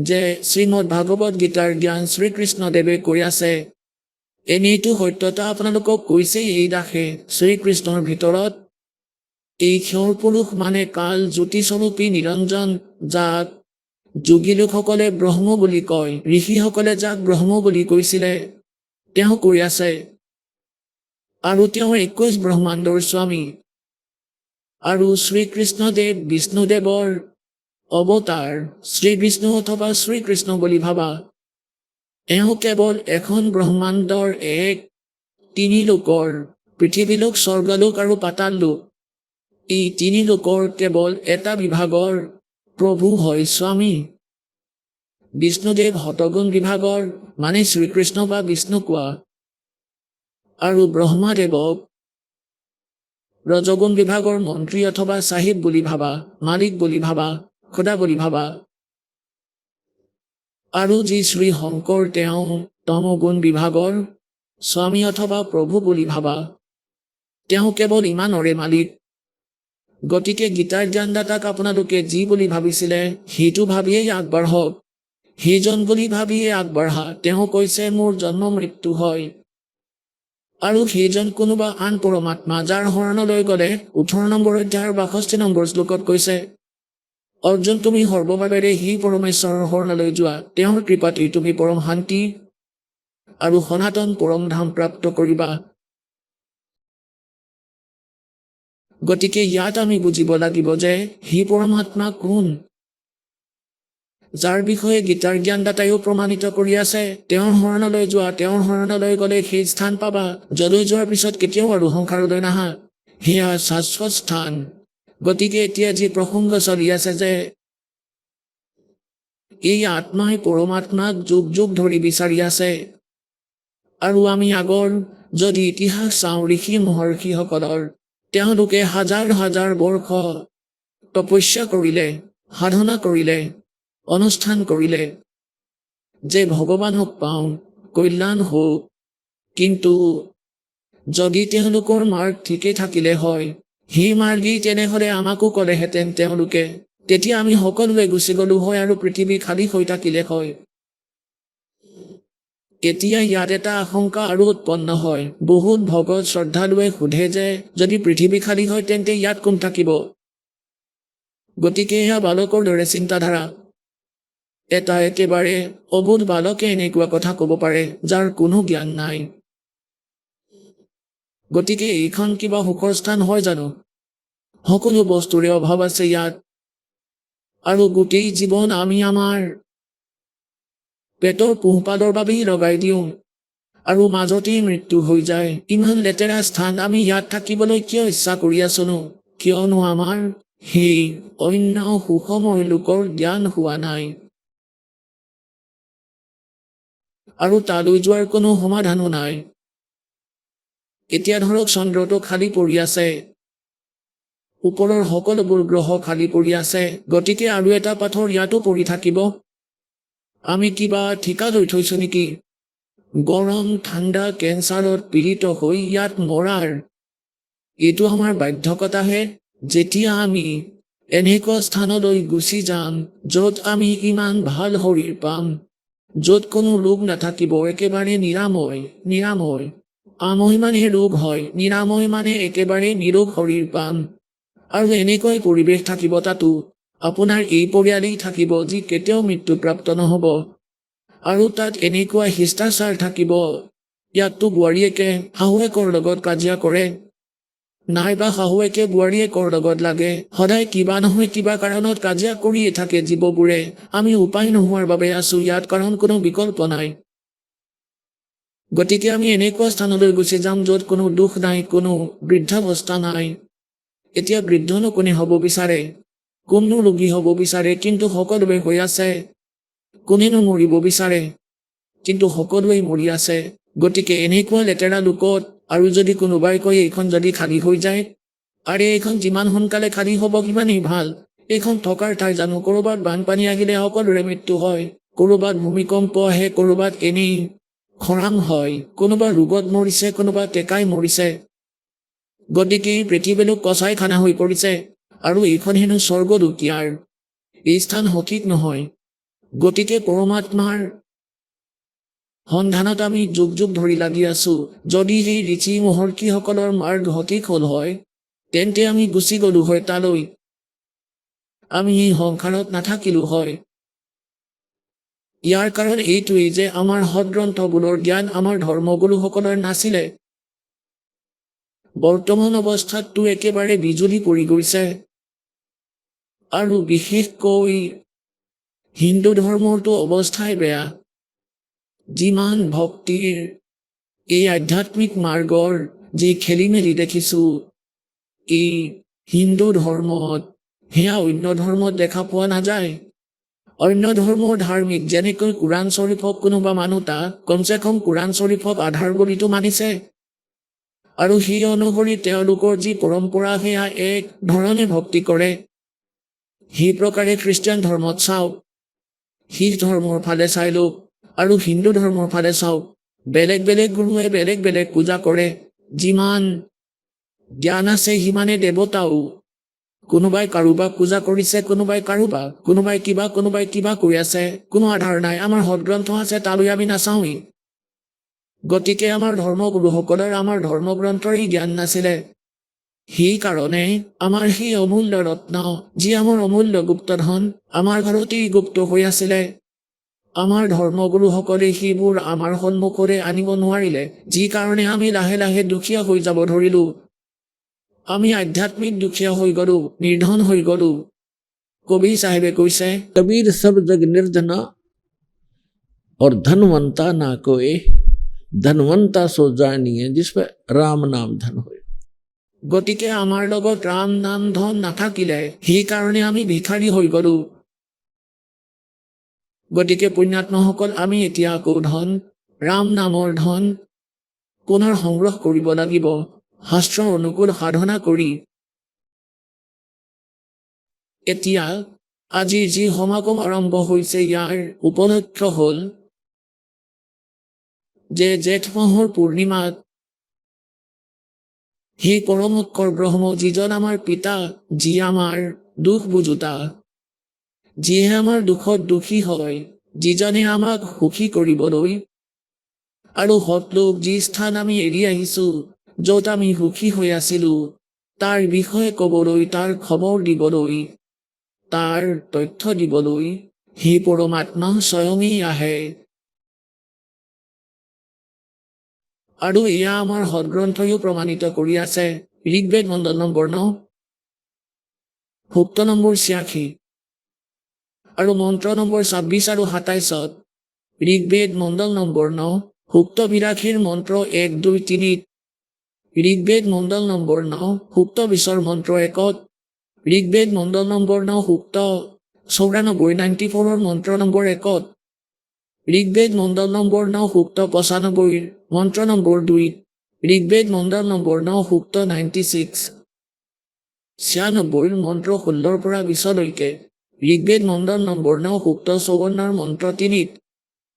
যে শ্ৰীমদ ভাগৱত গীতাৰ জ্ঞান শ্ৰীকৃষ্ণদেৱে কৈ আছে, এনেইটো সত্যতা আপোনালোকক কৈছে এই দাসে শ্ৰীকৃষ্ণৰ ভিতৰত এই ক্ষৰ পুৰুষ মানে কাল জ্যোতিস্বৰূপী নিৰঞ্জন, যাক যোগী লোকসকলে ব্ৰহ্ম বুলি কয়, ঋষিসকলে যাক ব্ৰহ্ম বুলি কৈছিলে, তেওঁ কৈ আছে। আৰু তেওঁ 21 ব্ৰহ্মাণ্ডৰ স্বামী। আৰু শ্ৰীকৃষ্ণদেৱ বিষ্ণুদেৱৰ অৱতাৰ, শ্ৰীবিষ্ণু অথবা শ্ৰীকৃষ্ণ বুলি ভাবা। এওঁ কেৱল এখন ব্ৰহ্মাণ্ডৰ তিনি লোকৰ, পৃথিৱীলোক, স্বৰ্গলোক আৰু পাতাল লোক, এই তিনি লোকৰ কেৱল এটা বিভাগৰ প্ৰভু হয় স্বামী। বিষ্ণুদেৱ শতগুণ বিভাগৰ মানে শ্ৰীকৃষ্ণ বা বিষ্ণু কোৱা, আৰু ব্ৰহ্মাদেৱক ৰজগুণ বিভাগৰ মন্ত্ৰী অথবা চাহিব বুলি ভাবা, মালিক বুলি ভাবা, খোদা বুলি ভাবা। আৰু যি শ্ৰী শংকৰ তেওঁ তমগুণ বিভাগৰ স্বামী অথবা প্ৰভু বুলি ভাবা, তেওঁ কেৱল ইমানৰে মালিক। গতিকে গীতাৰ জ্ঞানদাতাক আপোনালোকে যি বুলি ভাবিছিলে সেইটো ভাবিয়েই আগবাঢ়ক, সেইজন বুলি ভাবিয়েই আগবাঢ়া। তেওঁ কৈছে মোৰ জন্ম মৃত্যু হয়, আৰু সেইজন কোনোবা আন পৰমাত্মা, যাৰ শৰণলৈ গ'লে 18 নম্বৰ অধ্যায়ৰ 62 নম্বৰ শ্লোকত কৈছে, অৰ্জুন তুমি সৰ্বভাৱেৰে সেই পৰমেশ্বৰৰ শৰণলৈ যোৱা, তেওঁৰ কৃপাতেই তুমি পৰম শান্তি আৰু সনাতন পৰম ধাম প্ৰাপ্ত কৰিবা। গতিকে ইয়াত আমি বুজিব লাগিব যে সেই পৰমাত্মা কোন, যাৰ বিষয়ে গীতাৰ জ্ঞানদাতাইও প্ৰমাণিত কৰি আছে। তেওঁৰ শৰণলৈ যোৱা, তেওঁৰ শৰণলৈ গ'লে সেই স্থান পাবা যলৈ যোৱাৰ পিছত কেতিয়াও আৰু সংসাৰলৈ নাহা, সেয়া শাশ্বত স্থান। গতিকে এতিয়া যি প্ৰসংগ চলি আছে যে এই আত্মাই পৰমাত্মাক যুগ যুগ ধৰি বিচাৰি আছে, আৰু আমি আগৰ যদি ইতিহাস চাওঁ ঋষি মহৰ্ষিসকলৰ, তেওঁলোকে হাজাৰ হাজাৰ বৰ্ষ তপস্যা কৰিলে, সাধনা কৰিলে, অনুষ্ঠান কৰিলে যে ভগৱানক পাওঁ, কল্যাণ হওক। কিন্তু যদি তেওঁলোকৰ মাৰ্গ ঠিকেই থাকিলে হয়, সেই মাৰ্গেই তেনেহ'লে আমাকো ক'লেহেঁতেন তেওঁলোকে, তেতিয়া আমি সকলোৱে গুচি গ'লো হয় আৰু পৃথিৱী খালী হৈ থাকিলে হয়। এতিয়া ইয়াত এটা আশংকা আৰু উৎপন্ন হয়। বহুত ভগত শ্ৰদ্ধালুৱে সোধে যে যদি পৃথিৱী খালী হয় তেন্তে ইয়াত কোন থাকিব? গতিকে এয়া বালকৰ দৰে চিন্তাধাৰা। এটা একেবাৰে অবোধ বালকে এনেকুৱা কথা ক'ব পাৰে যাৰ কোনো জ্ঞান নাই। গতিকে এইখন কিবা সুখৰ স্থান হয় জানো? সকলো বস্তুৰে অভাৱ আছে ইয়াত, আৰু গোটেই জীৱন আমি আমাৰ পেটৰ পোহপালৰ বাবেই লগাই দিওঁ, আৰু মাজতেই মৃত্যু হৈ যায়। ইমান লেতেৰা স্থান আমি ইয়াত থাকিবলৈ কিয় ইচ্ছা কৰি আছোনো? কিয়নো আমাৰ সেই অন্য সুখময় লোকৰ জ্ঞান হোৱা নাই, আৰু তালৈ যোৱাৰ কোনো সমাধানো নাই। এতিয়া ধৰক চন্দ্ৰটো খালী পৰি আছে, ওপৰৰ সকলোবোৰ গ্ৰহ খালী পৰি আছে, গতিকে আৰু এটা পাথৰ ইয়াতো পৰি থাকিব। আমি কিবা ঠিকা লৈ থৈছো নেকি? গৰম ঠাণ্ডা কেঞ্চাৰত পীড়িত হৈ ইয়াত মৰাৰ এইটো আমাৰ বাধ্যকতাহে। যেতিয়া আমি এনেকুৱা স্থানলৈ গুচি যাম য'ত আমি ইমান ভাল শৰীৰ পাম, য'ত কোনো ৰোগ নাথাকিব, একেবাৰে নিৰাময়। আময় মানে ৰোগ হয়, নিৰাময় মানে একেবাৰে নিৰোগ শৰীৰ পাম, আৰু এনেকৈ পৰিৱেশ থাকিব। তাতো আপোনাৰ এই পৰিয়ালেই থাকিব যি কেতিয়াও মৃত্যুপ্ৰাপ্ত নহ'ব, আৰু তাত এনেকুৱা শিষ্টাচাৰ থাকিব। ইয়াততো বোৱাৰীয়েকে শাহুৱেকৰ লগত কাজিয়া কৰে, নাইবা শাহুৱেকে বোৱাৰীয়েকৰ লগত লাগে, সদায় কিবা নহয় কিবা কাৰণত কাজিয়া কৰিয়ে থাকে জীৱবোৰে। আমি উপায় নোহোৱাৰ বাবে আছো ইয়াত, কাৰণ কোনো বিকল্প নাই। গতিকে আমি এনেকুৱা স্থানলৈ গুচি যাম য'ত কোনো দুখ নাই, কোনো বৃদ্ধাৱস্থা নাই। এতিয়া বৃদ্ধনো কোনে হ'ব বিচাৰে? কোননো ৰোগী হ'ব বিচাৰে? কিন্তু সকলোৱে হৈ আছে। কোনেনো মৰিব বিচাৰে? কিন্তু সকলোৱেই মৰি আছে। গতিকে এনেকুৱা লেতেৰা লোকত আৰু যদি কোনোবাই কয় এইখন যদি খালী হৈ যায়, আৰে এইখন যিমান সোনকালে খালী হ'ব সিমানেই ভাল। এইখন থকাৰ ঠাই জানো? ক'ৰবাত বানপানী আহিলে সকলোৰে মৃত্যু হয়, ক'ৰবাত ভূমিকম্প আহে, ক'ৰবাত এনেই খৰাং হয়, কোনোবা ৰোগত মৰিছে, কোনোবা টেকাই মৰিছে। গতিকে এই পৃথিৱীলো কচাইখানা হৈ পৰিছে আৰু এইখন হেনো স্বৰ্গদূতীয়াৰ এই স্থান সঠিক নহয়। গতিকে পৰমাত্মাৰ সন্ধানত আমি যুগ যুগ ধৰি লাগি আছো। যদি সেই ঋষি মহৰ্ষিসকলৰ মাৰ্গ সঠিক হ'ল হয়, তেন্তে আমি গুচি গলো হয় তালৈ, আমি এই সংসাৰত নাথাকিলো হয়। ইয়াৰ কাৰণ এইটোৱেই যে আমাৰ সদগ্ৰন্থবোৰৰ জ্ঞান আমাৰ ধৰ্মগুৰুসকলৰ নাছিলে। বৰ্তমান অৱস্থাততো একেবাৰে বিজুলী পৰি গৈছে। আৰু বিশেষকৈ হিন্দু ধৰ্মৰতো অৱস্থাই বেয়া। যিমান ভক্তিৰ এই আধ্যাত্মিক মাৰ্গৰ যি খেলি মেলি দেখিছো এই হিন্দু ধৰ্মত, সেয়া অন্য ধৰ্মত দেখা পোৱা নাযায়। অন্য ধৰ্মৰ ধাৰ্মিক যেনেকৈ কোৰাণ শ্বৰীফক কোনোবা মানুহতা কমচে কম কোৰাণ শ্বৰীফক আধাৰ বুলিতো মানিছে, আৰু সেই অনুসৰি তেওঁলোকৰ যি পৰম্পৰা সেয়া এক ধৰণে ভক্তি কৰে। সেই প্ৰকাৰে খ্ৰীষ্টিয়ান ধৰ্মত চাওক, শিখ ধৰ্মৰ ফালে চাই লওক, আৰু হিন্দু ধৰ্মৰ ফালে চাওক, বেলেগ বেলেগ গুৰুৱে বেলেগ বেলেগ পূজা কৰে। যিমান জ্ঞান আছে সিমানে দেৱতাও। কোনোবাই কাৰোবাক পূজা কৰিছে, কোনোবাই কাৰোবাক, কোনোবাই কিবা কৰি আছে, কোনো আধাৰ নাই। আমাৰ সদগ্ৰন্থ আছে, তালৈ আমি নাচাওঁৱেই। গতিকে আমাৰ ধৰ্মগুৰুসকলৰ আমাৰ ধৰ্মগ্ৰন্থৰেই জ্ঞান নাছিলে। সেইকাৰণে আমাৰ সেই অমূল্য ৰত্ন, যি আমাৰ অমূল্য গুপ্তধন, আমাৰ ঘৰতেই গুপ্ত হৈ আছিলে। আমাৰ ধৰ্মগুৰুসকলে সেইবোৰ আমাৰ সন্মুখৰে আনিব নোৱাৰিলে, যি কাৰণে আমি লাহে লাহে দুখীয়া হৈ যাব ধৰিলো। আমি আধ্যাত্মিক দুখীয়া হৈ গলো, নিৰ্ধন হৈ গলো। কবি চাহেবে কৈছে, कबीर सब जग निर्धना और धनवंता ना कोई, धनवंता सो जानिए जिस पे राम नाम धन होए। গতিকে আমাৰ লগত ৰাম নাম ধন নাথাকিলে, সেইকাৰণে আমি ভিখাৰী হৈ গলো। গতিকে পুণ্যাত্মাসকল, আমি এতিয়া আকৌ ধন, ৰাম নামৰ ধন পুনৰ সংগ্ৰহ কৰিব লাগিব, শাস্ত্ৰ অনুকূল সাধনা কৰি। এতিয়া আজি যি সমাগম আৰম্ভ হৈছে, ইয়াৰ উপলক্ষ হ'ল যে জেঠ মাহৰ পূৰ্ণিমাত সেই পৰমোৎকৰ ব্ৰহ্ম, যিজন আমাৰ পিতা, যি আমাৰ দুখ বুজোতা, যিয়ে আমাৰ দুখত দুখী হয়, যিজনে আমাক সুখী কৰিবলৈ আৰু সতলোক যি স্থান আমি এৰি আহিছো, য'ত আমি সুখী হৈ আছিলো, তাৰ বিষয়ে ক'বলৈ, তাৰ খবৰ দিবলৈ, তাৰ তথ্য দিবলৈ সেই পৰমাত্মা স্বয়মেই আহে। আৰু এয়া আমাৰ সদগ্ৰন্থইও প্ৰমাণিত কৰি আছে। ঋগ্বেদ মণ্ডল নম্বৰ 9, সূক্ত নম্বৰ 86 আৰু মন্ত্ৰ নম্বৰ 26 আৰু 27। ঋগ্বেদ মণ্ডল নম্বৰ 9, সূক্ত 82 মন্ত্ৰ 1, 2, 3। ঋগ্বেদ মণ্ডল নম্বৰ 9, সূক্ত 20 মন্ত্ৰ 1। ঋগ্বেদ মণ্ডল নম্বৰ 9, সূক্ত 94 94 মন্ত্ৰ নম্বৰ 1। ঋগ্বেদ মণ্ডল নম্বৰ 9, সূক্ত 95 মন্ত্ৰ নম্বৰ 2। ঋগ্বেদ মণ্ডল নম্বৰ 9, সূক্ত 96 96 মন্ত্ৰ 16 পৰা 20লৈকে। ঋগ্বেদ মণ্ডল নম্বৰ 9, সূক্ত 54 মন্ত্ৰ 3।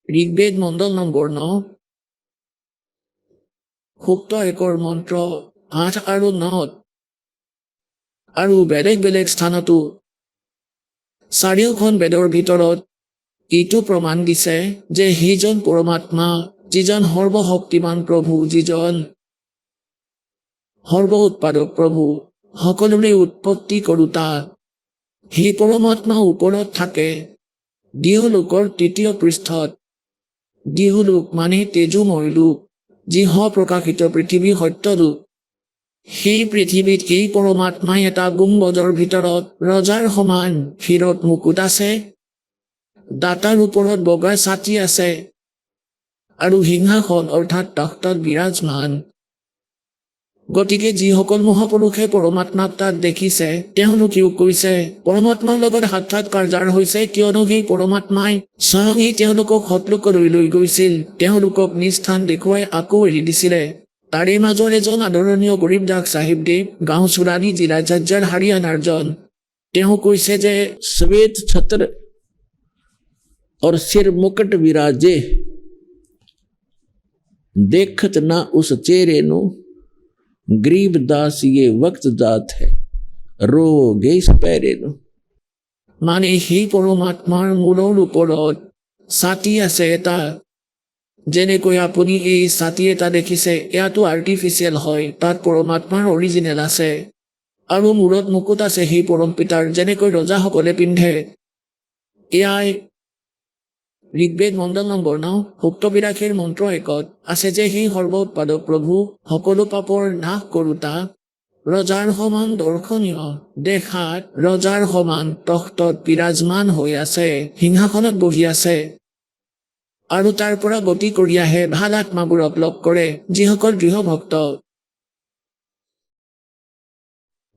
ঋগ্বেদ মণ্ডল নম্বৰ 9, সূক্ত 1 মন্ত্ৰ 8 আৰু 9। আৰু বেলেগ বেলেগ স্থানতো চাৰিওখন বেদৰ ভিতৰত এইটো প্ৰমাণ দিছে যে সেইজন পৰমাত্মা, যিজন সৰ্বশক্তিমান প্ৰভু, যিজন সৰ্ব উৎপাদক প্ৰভু, সকলোৰে উৎপত্তি কৰোতা, সেই পৰমাত্মা ওপৰত থাকে দেহলোকৰ তৃতীয় পৃষ্ঠত। দেহলোক মানে তেজোময় লোক, যি সপ্ৰকাশিত পৃথিৱী সত্যলোক। সেই পৃথিৱীত এই পৰমাত্মাই এটা গুম্বজৰ ভিতৰত ৰজাৰ সমান শিৰত মুকুট আছে, দাঁতাৰ ওপৰত বগা ছাতি আছে, আৰু সিংহাসন অৰ্থাৎ তখ্তত বিৰাজমান। গতিকে যিসকল মহাপুৰুষে পৰমাত্মাক তাত দেখিছে, তেওঁলোকেও কৈছে পৰমাত্মাৰ লগত সাক্ষাৎকাৰ যাৰ হৈছে, কিয়নো সেই পৰমাত্মাই স্বয়ং তেওঁলোকক সতলোকলৈ লৈ গৈছিল, তেওঁলোকক নিজ স্থান দেখুৱাই আকৌ এৰি দিছিলে। তাৰে মাজৰ এজন আদৰণীয় গৰীবদাস চাহিবদেৱ, গাঁও চুৰানি, জিলা ঝজ্জাৰ, হাৰিয়ানাৰ জন। তেওঁ কৈছে যে श्वेत छत्र और सिर मुकुट विराजे, देखत ना उस चेहरे नु, गरीबदास ये वक्त जात है रोगे पैरे नो মানে সেই পৰমাত্মাৰ মূলৰ ওপৰত ছাতি আছে এটা যেনেকৈ আপুনি এই ছাতি এটা দেখিছে এয়াতো আৰ্টিফিচিয়েল হয় তাত পৰমাত্মাৰ অৰিজিনেল আছে আৰু মূৰত মুকুট আছে সেই পৰম পিতাৰ যেনেকৈ ৰজাসকলে পিন্ধে এয়াই ঋগ্বেদ মণ্ডল নম্বৰ 9 সুক্তবিৰাশীৰ মন্ত্ৰ 1 আছে যে সেই সৰ্বোৎপাদক প্ৰভু সকলো পাপৰ নাশ কৰোতা ৰজাৰ সমান দৰ্শনীয় দেখাত ৰজাৰ সমান তখ্তত বিৰাজমান হৈ আছে সিংহাসনত বহি আছে আৰু তাৰ পৰা গতি কৰি আহে ভাল আত্মাবোৰক লগ কৰে যিসকল দৃঢ় ভক্ত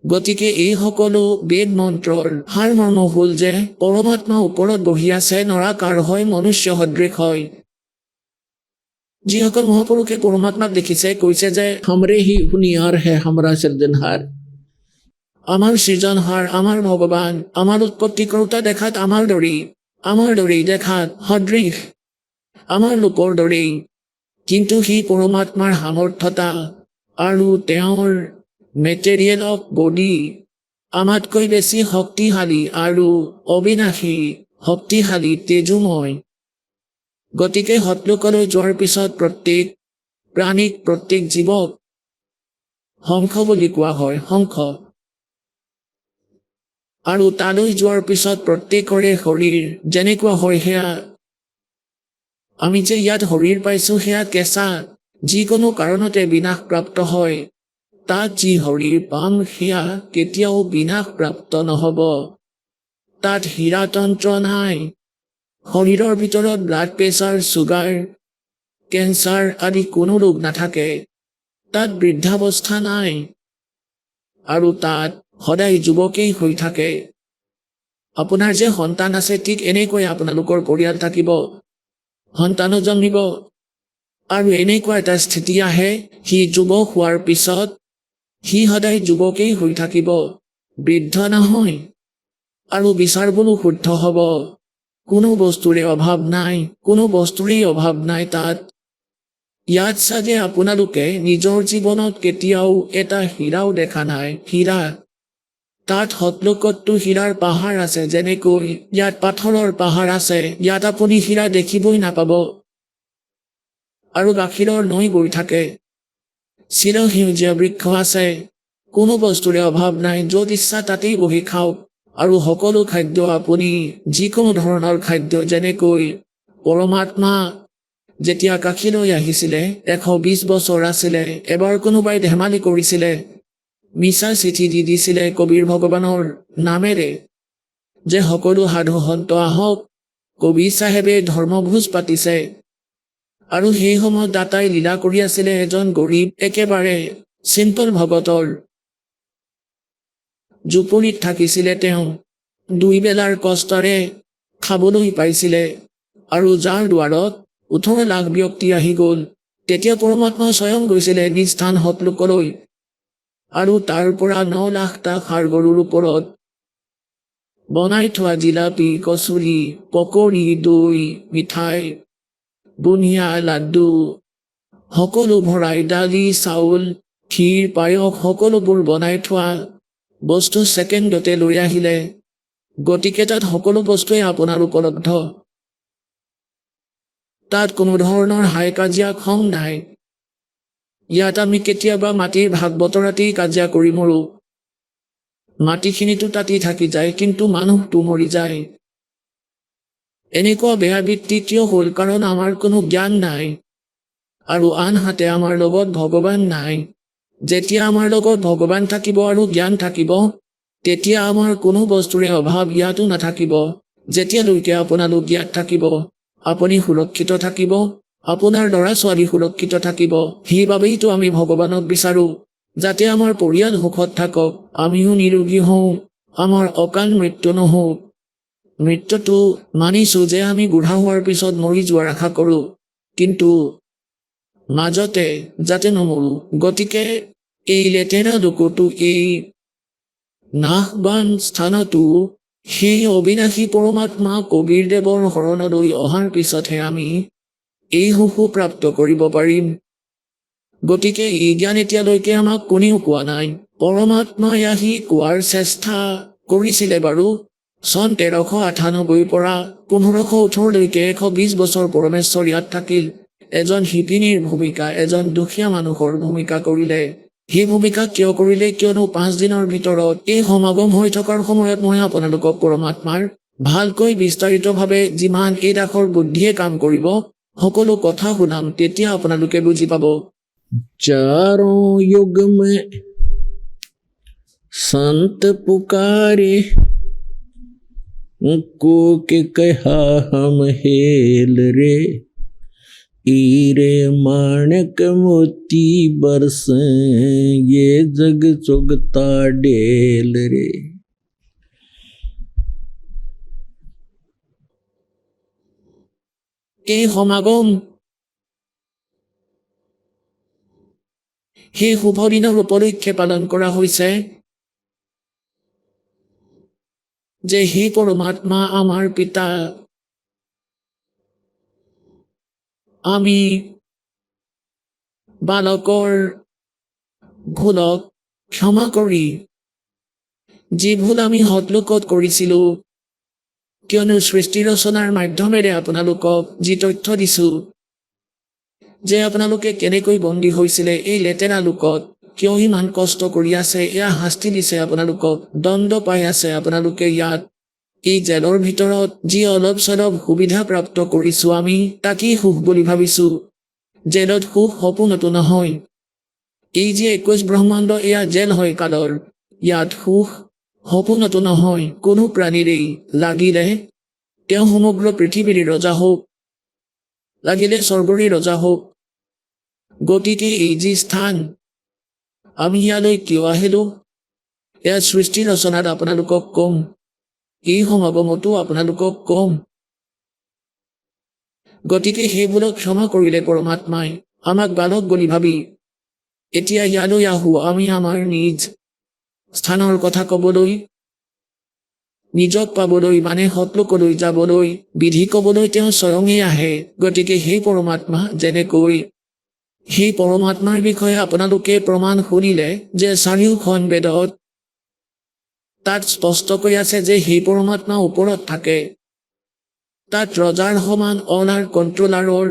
গতিকে এই সকলো বেদ মন্ত্ৰৰ সাৰ মৰ্ম হ'ল যে পৰমাত্মা ওপৰত বহি আছে নৰাকাৰ হয় মনুষ্য সদৃশ হয় যিসকল মহাপুৰুষে পৰমাত্মাক দেখিছে কৈছে যে हमरे ही हुनियार है हमरा सृजनहार আমাৰ সৃজনহাৰ আমাৰ ভগৱান আমাৰ উৎপত্তি কৰোঁতা দেখাত আমাৰ দৰেই দেখাত সদৃশ আমাৰ লোকৰ দৰেই কিন্তু সি পৰমাত্মাৰ সামৰ্থ্যতা আৰু তেওঁৰ মেটেৰিয়েল অফ বডি আমাতকৈ বেছি শক্তিশালী আৰু অবিনাশী শক্তিশালী তেজোময় গতিকে সতলোকলৈ যোৱাৰ পিছত প্ৰত্যেক প্ৰাণীক প্ৰত্যেক জীৱক হংস বুলি কোৱা হয় হংস আৰু তালৈ যোৱাৰ পিছত প্ৰত্যেকৰে শৰীৰ যেনেকুৱা হয় সেয়া আমি যে ইয়াত শৰীৰ পাইছোঁ সেয়া কেঁচা যিকোনো কাৰণতে বিনাশ প্ৰাপ্ত হয় তাত যি শৰীৰ পাম সেয়া কেতিয়াও বিনাশ প্ৰাপ্ত নহ'ব তাত হীৰাতন্ত্ৰ নাই শৰীৰৰ ভিতৰত ব্লাড প্ৰেছাৰ ছুগাৰ কেঞ্চাৰ আদি কোনো ৰোগ নাথাকে তাত বৃদ্ধাৱস্থা নাই আৰু তাত সদায় যুৱকেই হৈ থাকে আপোনাৰ যে সন্তান আছে ঠিক এনেকৈ আপোনালোকৰ পৰিয়াল থাকিব সন্তানো জন্মিব আৰু এনেকুৱা এটা স্থিতি আহে সি যুৱক হোৱাৰ পিছত সি সদায় যুৱকেই হৈ থাকিব বৃদ্ধ নহয় আৰু বিচাৰবোৰো শুদ্ধ হ'ব কোনো বস্তুৰে অভাৱ নাই তাত ইয়াত চাগে আপোনালোকে নিজৰ জীৱনত কেতিয়াও এটা হীৰাও দেখা নাই হীৰা তাত সতলোকততো হীৰাৰ পাহাৰ আছে যেনেকৈ ইয়াত পাথৰৰ পাহাৰ আছে ইয়াত আপুনি হীৰা দেখিবই নাপাব আৰু গাখীৰৰ নৈ বৈ থাকে চিৰসেউজীয়া বৃক্ষ আছে কোনো বস্তুৰে অভাৱ নাই য'ত ইচ্ছা তাতেই বহি খাওক আৰু সকলো খাদ্য আপুনি যিকোনো ধৰণৰ খাদ্য যেনেকৈ পৰমাত্মা যেতিয়া কাশীলৈ আহিছিলে 120 বছৰ আছিলে এবাৰ কোনোবাই ধেমালি কৰিছিলে মিছা চিঠি দি দিছিলে কবিৰ ভগৱানৰ নামেৰে যে সকলো সাধু সন্ত আহক কবি চাহেবে ধৰ্মভোজ পাতিছে আৰু সেই সময়ত দাতাই লীলা কৰি আছিলে এজন গৰীব একেবাৰে চিম্পল ভগতৰ জুপুৰিত থাকিছিলে তেওঁ 2 বেলাৰ কষ্টৰে খাবলৈ পাইছিলে আৰু যাৰ দুৱাৰত 18 লাখ ব্যক্তি আহি গ'ল তেতিয়া পৰমাত্মা স্বয়ং গৈছিলে নিজ স্থান সতলোকলৈ আৰু তাৰ পৰা 9 লাখটা ষাঁড় গৰুৰ ওপৰত বনাই থোৱা জিলাপি কচুৰি পকৰি দৈ মিঠাই বুনিয়া লাড্ডু সকলো ভৰাই দালি চাউল ক্ষীৰ পায়স সকলোবোৰ বনাই থোৱা বস্তু ছেকেণ্ডতে লৈ আহিলে গতিকে তাত সকলো বস্তুৱে আপোনাৰ উপলব্ধ তাত কোনো ধৰণৰ হাই কাজিয়া খং নাই ইয়াত আমি কেতিয়াবা মাটিৰ ভাগ বতৰাতেই কাজিয়া কৰি মৰো মাটিখিনিতো তাতেই থাকি যায় কিন্তু মানুহটো মৰি যায় এনেকুৱা বেয়া বৃত্তি কিয় হ'ল কাৰণ আমাৰ কোনো জ্ঞান নাই আৰু আনহাতে আমাৰ লগত ভগৱান নাই যেতিয়া আমাৰ লগত ভগৱান থাকিব আৰু জ্ঞান থাকিব তেতিয়া আমাৰ কোনো বস্তুৰে অভাৱ ইয়াতো নাথাকিব যেতিয়ালৈকে আপোনালোক ইয়াত থাকিব আপুনি সুৰক্ষিত থাকিব আপোনাৰ ল'ৰা ছোৱালী সুৰক্ষিত থাকিব সেইবাবেইতো আমি ভগৱানক বিচাৰোঁ যাতে আমাৰ পৰিয়াল সুখত থাকক আমিও নিৰোগী হওঁ আমাৰ অকাল মৃত্যু নহওক মৃত্যুটো মানিছোঁ যে আমি বুঢ়া হোৱাৰ পিছত মৰি যোৱাৰ আশা কৰোঁ কিন্তু মাজতে যাতে নমৰোঁ গতিকে এই লেতেৰা দুখটো এই নাশবান স্থানতো সেই অবিনাশী পৰমাত্মা কবীৰদেৱৰ শৰণলৈ অহাৰ পিছতহে আমি এই সুখ প্ৰাপ্ত কৰিব পাৰিম গতিকে এই জ্ঞান এতিয়ালৈকে আমাক কোনেও কোৱা নাই। পৰমাত্মাই আহি কোৱাৰ চেষ্টা কৰিছিলে বাৰু। চন 1398 পৰা 1518লৈকে 120 বছৰ পৰমেশ্বৰ ইয়াত থাকিল। এজন শিপিনীৰ ভূমিকা, এজন দুখীয়া মানুহৰ ভূমিকা কৰিলে। সেই ভূমিকা কিয় কৰিলে? কিয়নো 5 দিনৰ ভিতৰত এই সমাগম হৈ থকাৰ সময়ত মই আপোনালোকক পৰমাত্মাৰ ভালকৈ বিস্তাৰিতভাৱে যিমান এই দাসৰ বুদ্ধিয়ে কাম কৰিব সকলো কথা শুনাম, তেতিয়া আপোনালোকে বুজি পাব। चारों युग में संत पुकारे, को के कहा हम हेल रे, हीरे माणक मोती बरसे, ये जग चुगता डेल रे। এই সমাগম সেই শুভ দিনৰ উপলক্ষে পালন কৰা হৈছে যে সেই পৰমাত্মা আমাৰ পিতা, আমি বালকৰ ভুলক ক্ষমা কৰি যি ভুল আমি সৎলোকত কৰিছিলো, কিয়নো সৃষ্টি ৰচনাৰ মাধ্যমেৰে আপোনালোকক যি তথ্য দিছো যে আপোনালোকে কেনেকৈ বন্দী হৈছিলে এই লেতেৰা লোকত, কিয় ইমান কষ্ট কৰি আছে, এয়া শাস্তি দিছে আপোনালোকক, দণ্ড পাই আছে আপোনালোকে ইয়াত। এই জেলৰ ভিতৰত যি অলপ চলপ সুবিধা প্ৰাপ্ত কৰিছো আমি, তাকেই সুখ বুলি ভাবিছো। জেলত সুখ সপোনতো নহয়। এই যে 21 ব্ৰহ্মাণ্ড, এয়া জেল হয় কালৰ। ইয়াত সুখ সপোনতো নহয় কোনো প্ৰাণীৰেই। লাগিলে তেওঁ সমগ্ৰ পৃথিৱীৰ ৰজা হওক, লাগিলে স্বৰ্গৰে ৰজা হওক। গতিকে এই যি স্থান, আমি ইয়ালৈ কিয় আহিলো, এয়া সৃষ্টি ৰচনাত আপোনালোকক কম, এই সমাগমতো আপোনালোকক কম। গতিকে সেইবোৰক ক্ষমা কৰিলে পৰমাত্মাই আমাক বালক বুলি ভাবি। এতিয়া ইয়ালৈ আহো আমি আমাৰ নিজ স্থানৰ কথা ক'বলৈ, নিজক পাবলৈ, মানে সৎলোকলৈ যাবলৈ, বিধি ক'বলৈ তেওঁ স্বয়ঙেই আহে। গতিকে সেই পৰমাত্মা যেনেকৈ, সেই পৰমাত্মাৰ বিষয়ে আপোনালোকে প্ৰমাণ শুনিলে যে চাৰিওখন বেদত তাত স্পষ্টকৈ আছে যে সেই পৰমাত্মা ওপৰত থাকে। তাত ৰজাৰ সমান অনাৰ কণ্ট্ৰলাৰৰ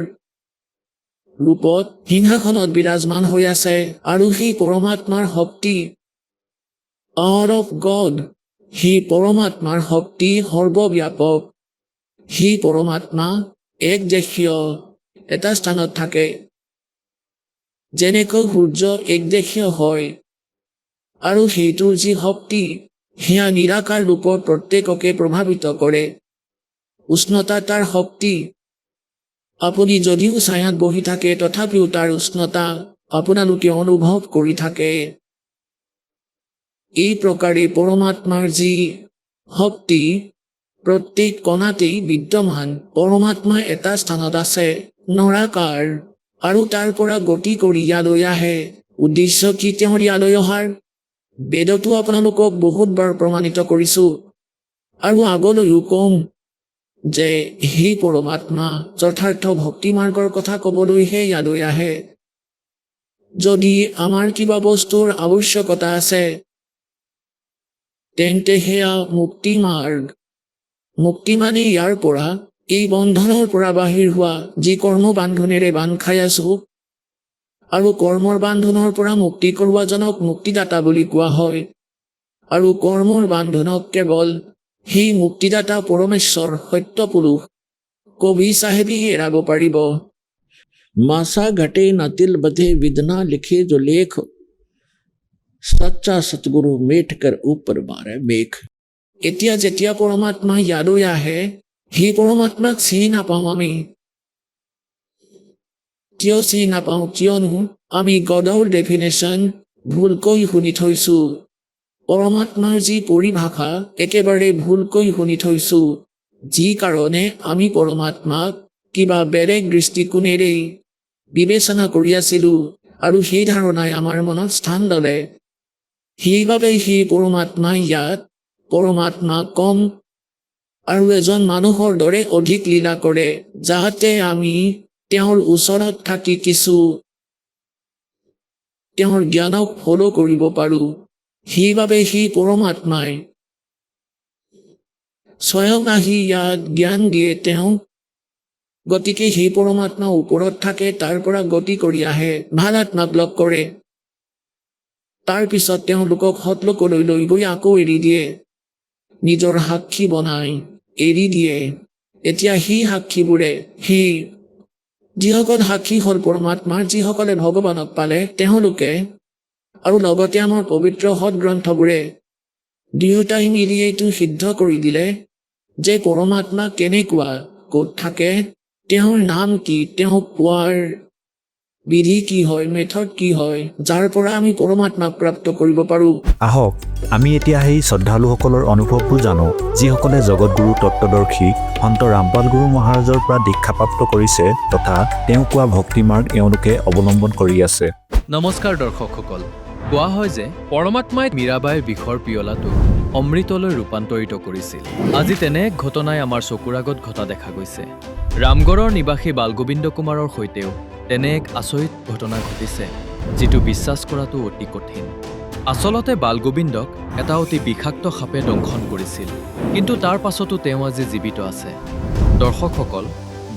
ৰূপত সিংহাসনত বিৰাজমান হৈ আছে। আৰু সেই পৰমাত্মাৰ শক্তি, পাৱাৰ অফ গড, সেই পৰমাত্মাৰ শক্তি সৰ্বব্যাপক। সেই পৰমাত্মা একদেশীয় এটা স্থানত থাকে। যেনেকৈ সূৰ্য একদেশীয় হয়, আৰু সেইটোৰ যি শক্তি সেয়া নিৰাকাৰ ৰূপত প্ৰত্যেককে প্ৰভাৱিত কৰে। উষ্ণতা তাৰ শক্তি। আপুনি যদিও ছায়াত বহি থাকে তথাপিও তাৰ উষ্ণতা আপোনালোকে অনুভৱ কৰি থাকে। এই প্ৰকাৰে পৰমাত্মাৰ যি শক্তি প্ৰত্যেক কণাতেই বিদ্যমান। পৰমাত্মা এটা স্থানত আছে, নৰাকাৰ, আৰু তাৰ পৰা গতি কৰি ইয়ালৈ আহে। উদ্দেশ্য কি তেওঁৰ ইয়ালৈ অহাৰ? বেদতো আপোনালোকক বহুতবাৰ প্ৰমাণিত কৰিছো আৰু আগলৈও কম যে সেই পৰমাত্মা যথাৰ্থ ভক্তি মাৰ্গৰ কথা ক'বলৈহে ইয়ালৈ আহে। যদি আমাৰ কিবা বস্তুৰ আৱশ্যকতা আছে তেন্তে সেয়া মুক্তি মাৰ্গ। মুক্তি মানে ইয়াৰ পৰা, এই বন্ধনৰ পৰা বাহিৰ হোৱা, যি কৰ্ম বান্ধোনেৰে বান্ধ খাই আছো, আৰু কৰ্মৰ বান্ধনৰ পৰা মুক্তি কৰোৱাজনক মুক্তিদাতা বুলি কোৱা হয়। আৰু কৰ্মৰ বান্ধনক কেৱল সেই মুক্তিদাতা পৰমেশ্বৰ সত্যপুৰুষ কবি চাহেবেই এৰাব পাৰিব। मासा घटे न तिल बधे विदना लिखे जो लेख, सच्चा सतगुरु मेट कर ऊपर मारे मेघ। এতিয়া যেতিয়া পৰমাত্মা ইয়ালৈ আহে, সেই পৰমাত্মাক চিনি নাপাওঁ আমি। কিয় চিনি নাপাওঁ? কিয়নো আমি গডৰ ডেফিনেশ্যন ভুলকৈ শুনি থৈছো। পৰমাত্মাৰ যি পৰিভাষা একেবাৰে ভুলকৈ শুনি থৈছো, যি কাৰণে আমি পৰমাত্মাক কিবা বেলেগ দৃষ্টিকোণেৰেই বিবেচনা কৰি আছিলো, আৰু সেই ধাৰণাই আমাৰ মনত স্থান ল'লে। সেইবাবে সেই পৰমাত্মাই ইয়াত পৰমাত্মা কম আৰু এজন মানুহৰ দৰে অধিক লীলা কৰে, যাতে আমি তেওঁৰ ওচৰত থাকি কিছু তেওঁৰ জ্ঞানক ফল' কৰিব পাৰোঁ সেইবাবে সেই পৰমাত্মাই স্বয়ং আহি ইয়াত জ্ঞান দিয়ে তেওঁক। গতিকে সেই পৰমাত্মা ওপৰত থাকে, তাৰ পৰা গতি কৰি আহে, ভাল আত্মাক লগ কৰে। তাৰপিছত তেওঁলোকক সৎলোকলৈ লৈ গৈ আকৌ এৰি দিয়ে, নিজৰ সাক্ষী বনাই এৰি দিয়ে। এতিয়া সেই সাক্ষীবোৰে সেই যিসকল সাক্ষী হ'ল পৰমাত্মাৰ, যিসকলে ভগৱানক পালে তেওঁলোকে আৰু লগতে আমাৰ পবিত্ৰ সৎগ্ৰন্থবোৰে দুয়োটাই মিলি এইটো সিদ্ধ কৰি দিলে যে পৰমাত্মা কেনেকুৱা, ক'ত থাকে, তেওঁৰ নাম কি, তেওঁক পোৱাৰ বিধি কি হয়, মেথড কি হয়, যাৰ পৰা আমি পৰমাত্মাক প্ৰাপ্ত কৰিব পাৰোঁ। আহক আমি এতিয়া সেই শ্ৰদ্ধালুসকলৰ অনুভৱবোৰ জানো, যিসকলে জগতগুৰু তত্ত্বদৰ্শী সন্ত ৰামপাল গুৰু মহাৰাজৰ পৰা দীক্ষাপ্ৰাপ্ত কৰিছে তথা তেওঁ কোৱা ভক্তিমাৰ্গ এওঁলোকে অৱলম্বন কৰি আছে। নমস্কাৰ দৰ্শকসকল। কোৱা হয় যে পৰমাত্মাই মীৰাবাইৰ বিষৰ পিয়লাটো অমৃতলৈ ৰূপান্তৰিত কৰিছিল। আজি তেনে এক ঘটনাই আমাৰ চকুৰ আগত ঘটা দেখা গৈছে। ৰামগড়ৰ নিবাসী বালগোবিন্দ কুমাৰৰ সৈতেও তেনে এক আচৰিত ঘটনা ঘটিছে, যিটো বিশ্বাস কৰাটো অতি কঠিন। আচলতে বালগোবিন্দক এটা অতি বিষাক্ত সাপে দংশন কৰিছিল, কিন্তু তাৰ পাছতো তেওঁ আজি জীৱিত আছে। দৰ্শকসকল,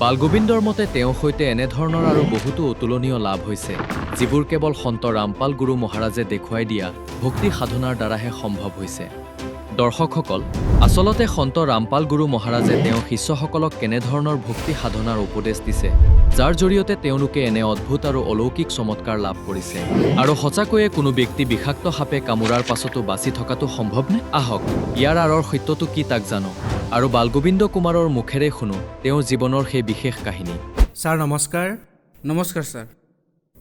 বালগোবিন্দৰ মতে তেওঁৰ সৈতে এনেধৰণৰ আৰু বহুতো অতুলনীয় লাভ হৈছে, যিবোৰ কেৱল সন্ত ৰামপাল গুৰু মহাৰাজে দেখুৱাই দিয়া ভক্তি সাধনাৰ দ্বাৰাহে সম্ভৱ হৈছে। দৰ্শকসকল, আচলতে সন্ত ৰামপাল গুৰু মহাৰাজে তেওঁৰ শিষ্যসকলক কেনেধৰণৰ ভক্তি সাধনাৰ উপদেশ দিছে, যাৰ জৰিয়তে তেওঁলোকে এনে অদ্ভুত আৰু অলৌকিক চমৎকাৰ লাভ কৰিছে। আৰু সঁচাকৈয়ে কোনো ব্যক্তি বিষাক্ত সাপে কামোৰাৰ পাছতো বাচি থকাটো সম্ভৱনে? আহক ইয়াৰ আঁৰৰ সত্যটো কি তাক জানো, আৰু বালগোবিন্দ কুমাৰৰ মুখেৰে শুনো তেওঁৰ জীৱনৰ সেই বিশেষ কাহিনী। ছাৰ নমস্কাৰ। নমস্কাৰ ছাৰ।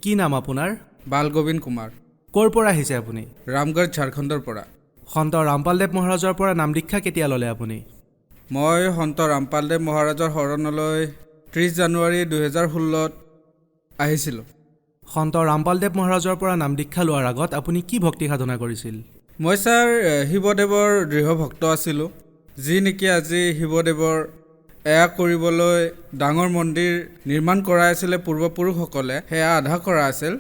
কি নাম আপোনাৰ? বালগোবিন্দ কুমাৰ। ক'ৰ পৰা আহিছে আপুনি? ৰামগড় ঝাৰখণ্ডৰ পৰা। সন্ত ৰামপালদেৱ মহাৰাজৰ পৰা নাম দীক্ষা কেতিয়া ল'লে আপুনি? মই সন্ত ৰামপালদেৱ মহাৰাজৰ শৰণলৈ 30 জানুৱাৰী 2016 আহিছিলোঁ। সন্ত ৰামপালদেৱ মহাৰাজৰ পৰা নাম দীক্ষা লোৱাৰ আগত আপুনি কি ভক্তি সাধনা কৰিছিল? মই ছাৰ শিৱদেৱৰ দৃঢ় ভক্ত আছিলোঁ, যি নেকি আজি শিৱদেৱৰ এয়া কৰিবলৈ ডাঙৰ মন্দিৰ নিৰ্মাণ কৰাই আছিলে পূৰ্বপুৰুষসকলে, সেয়া আধা কৰা আছিল।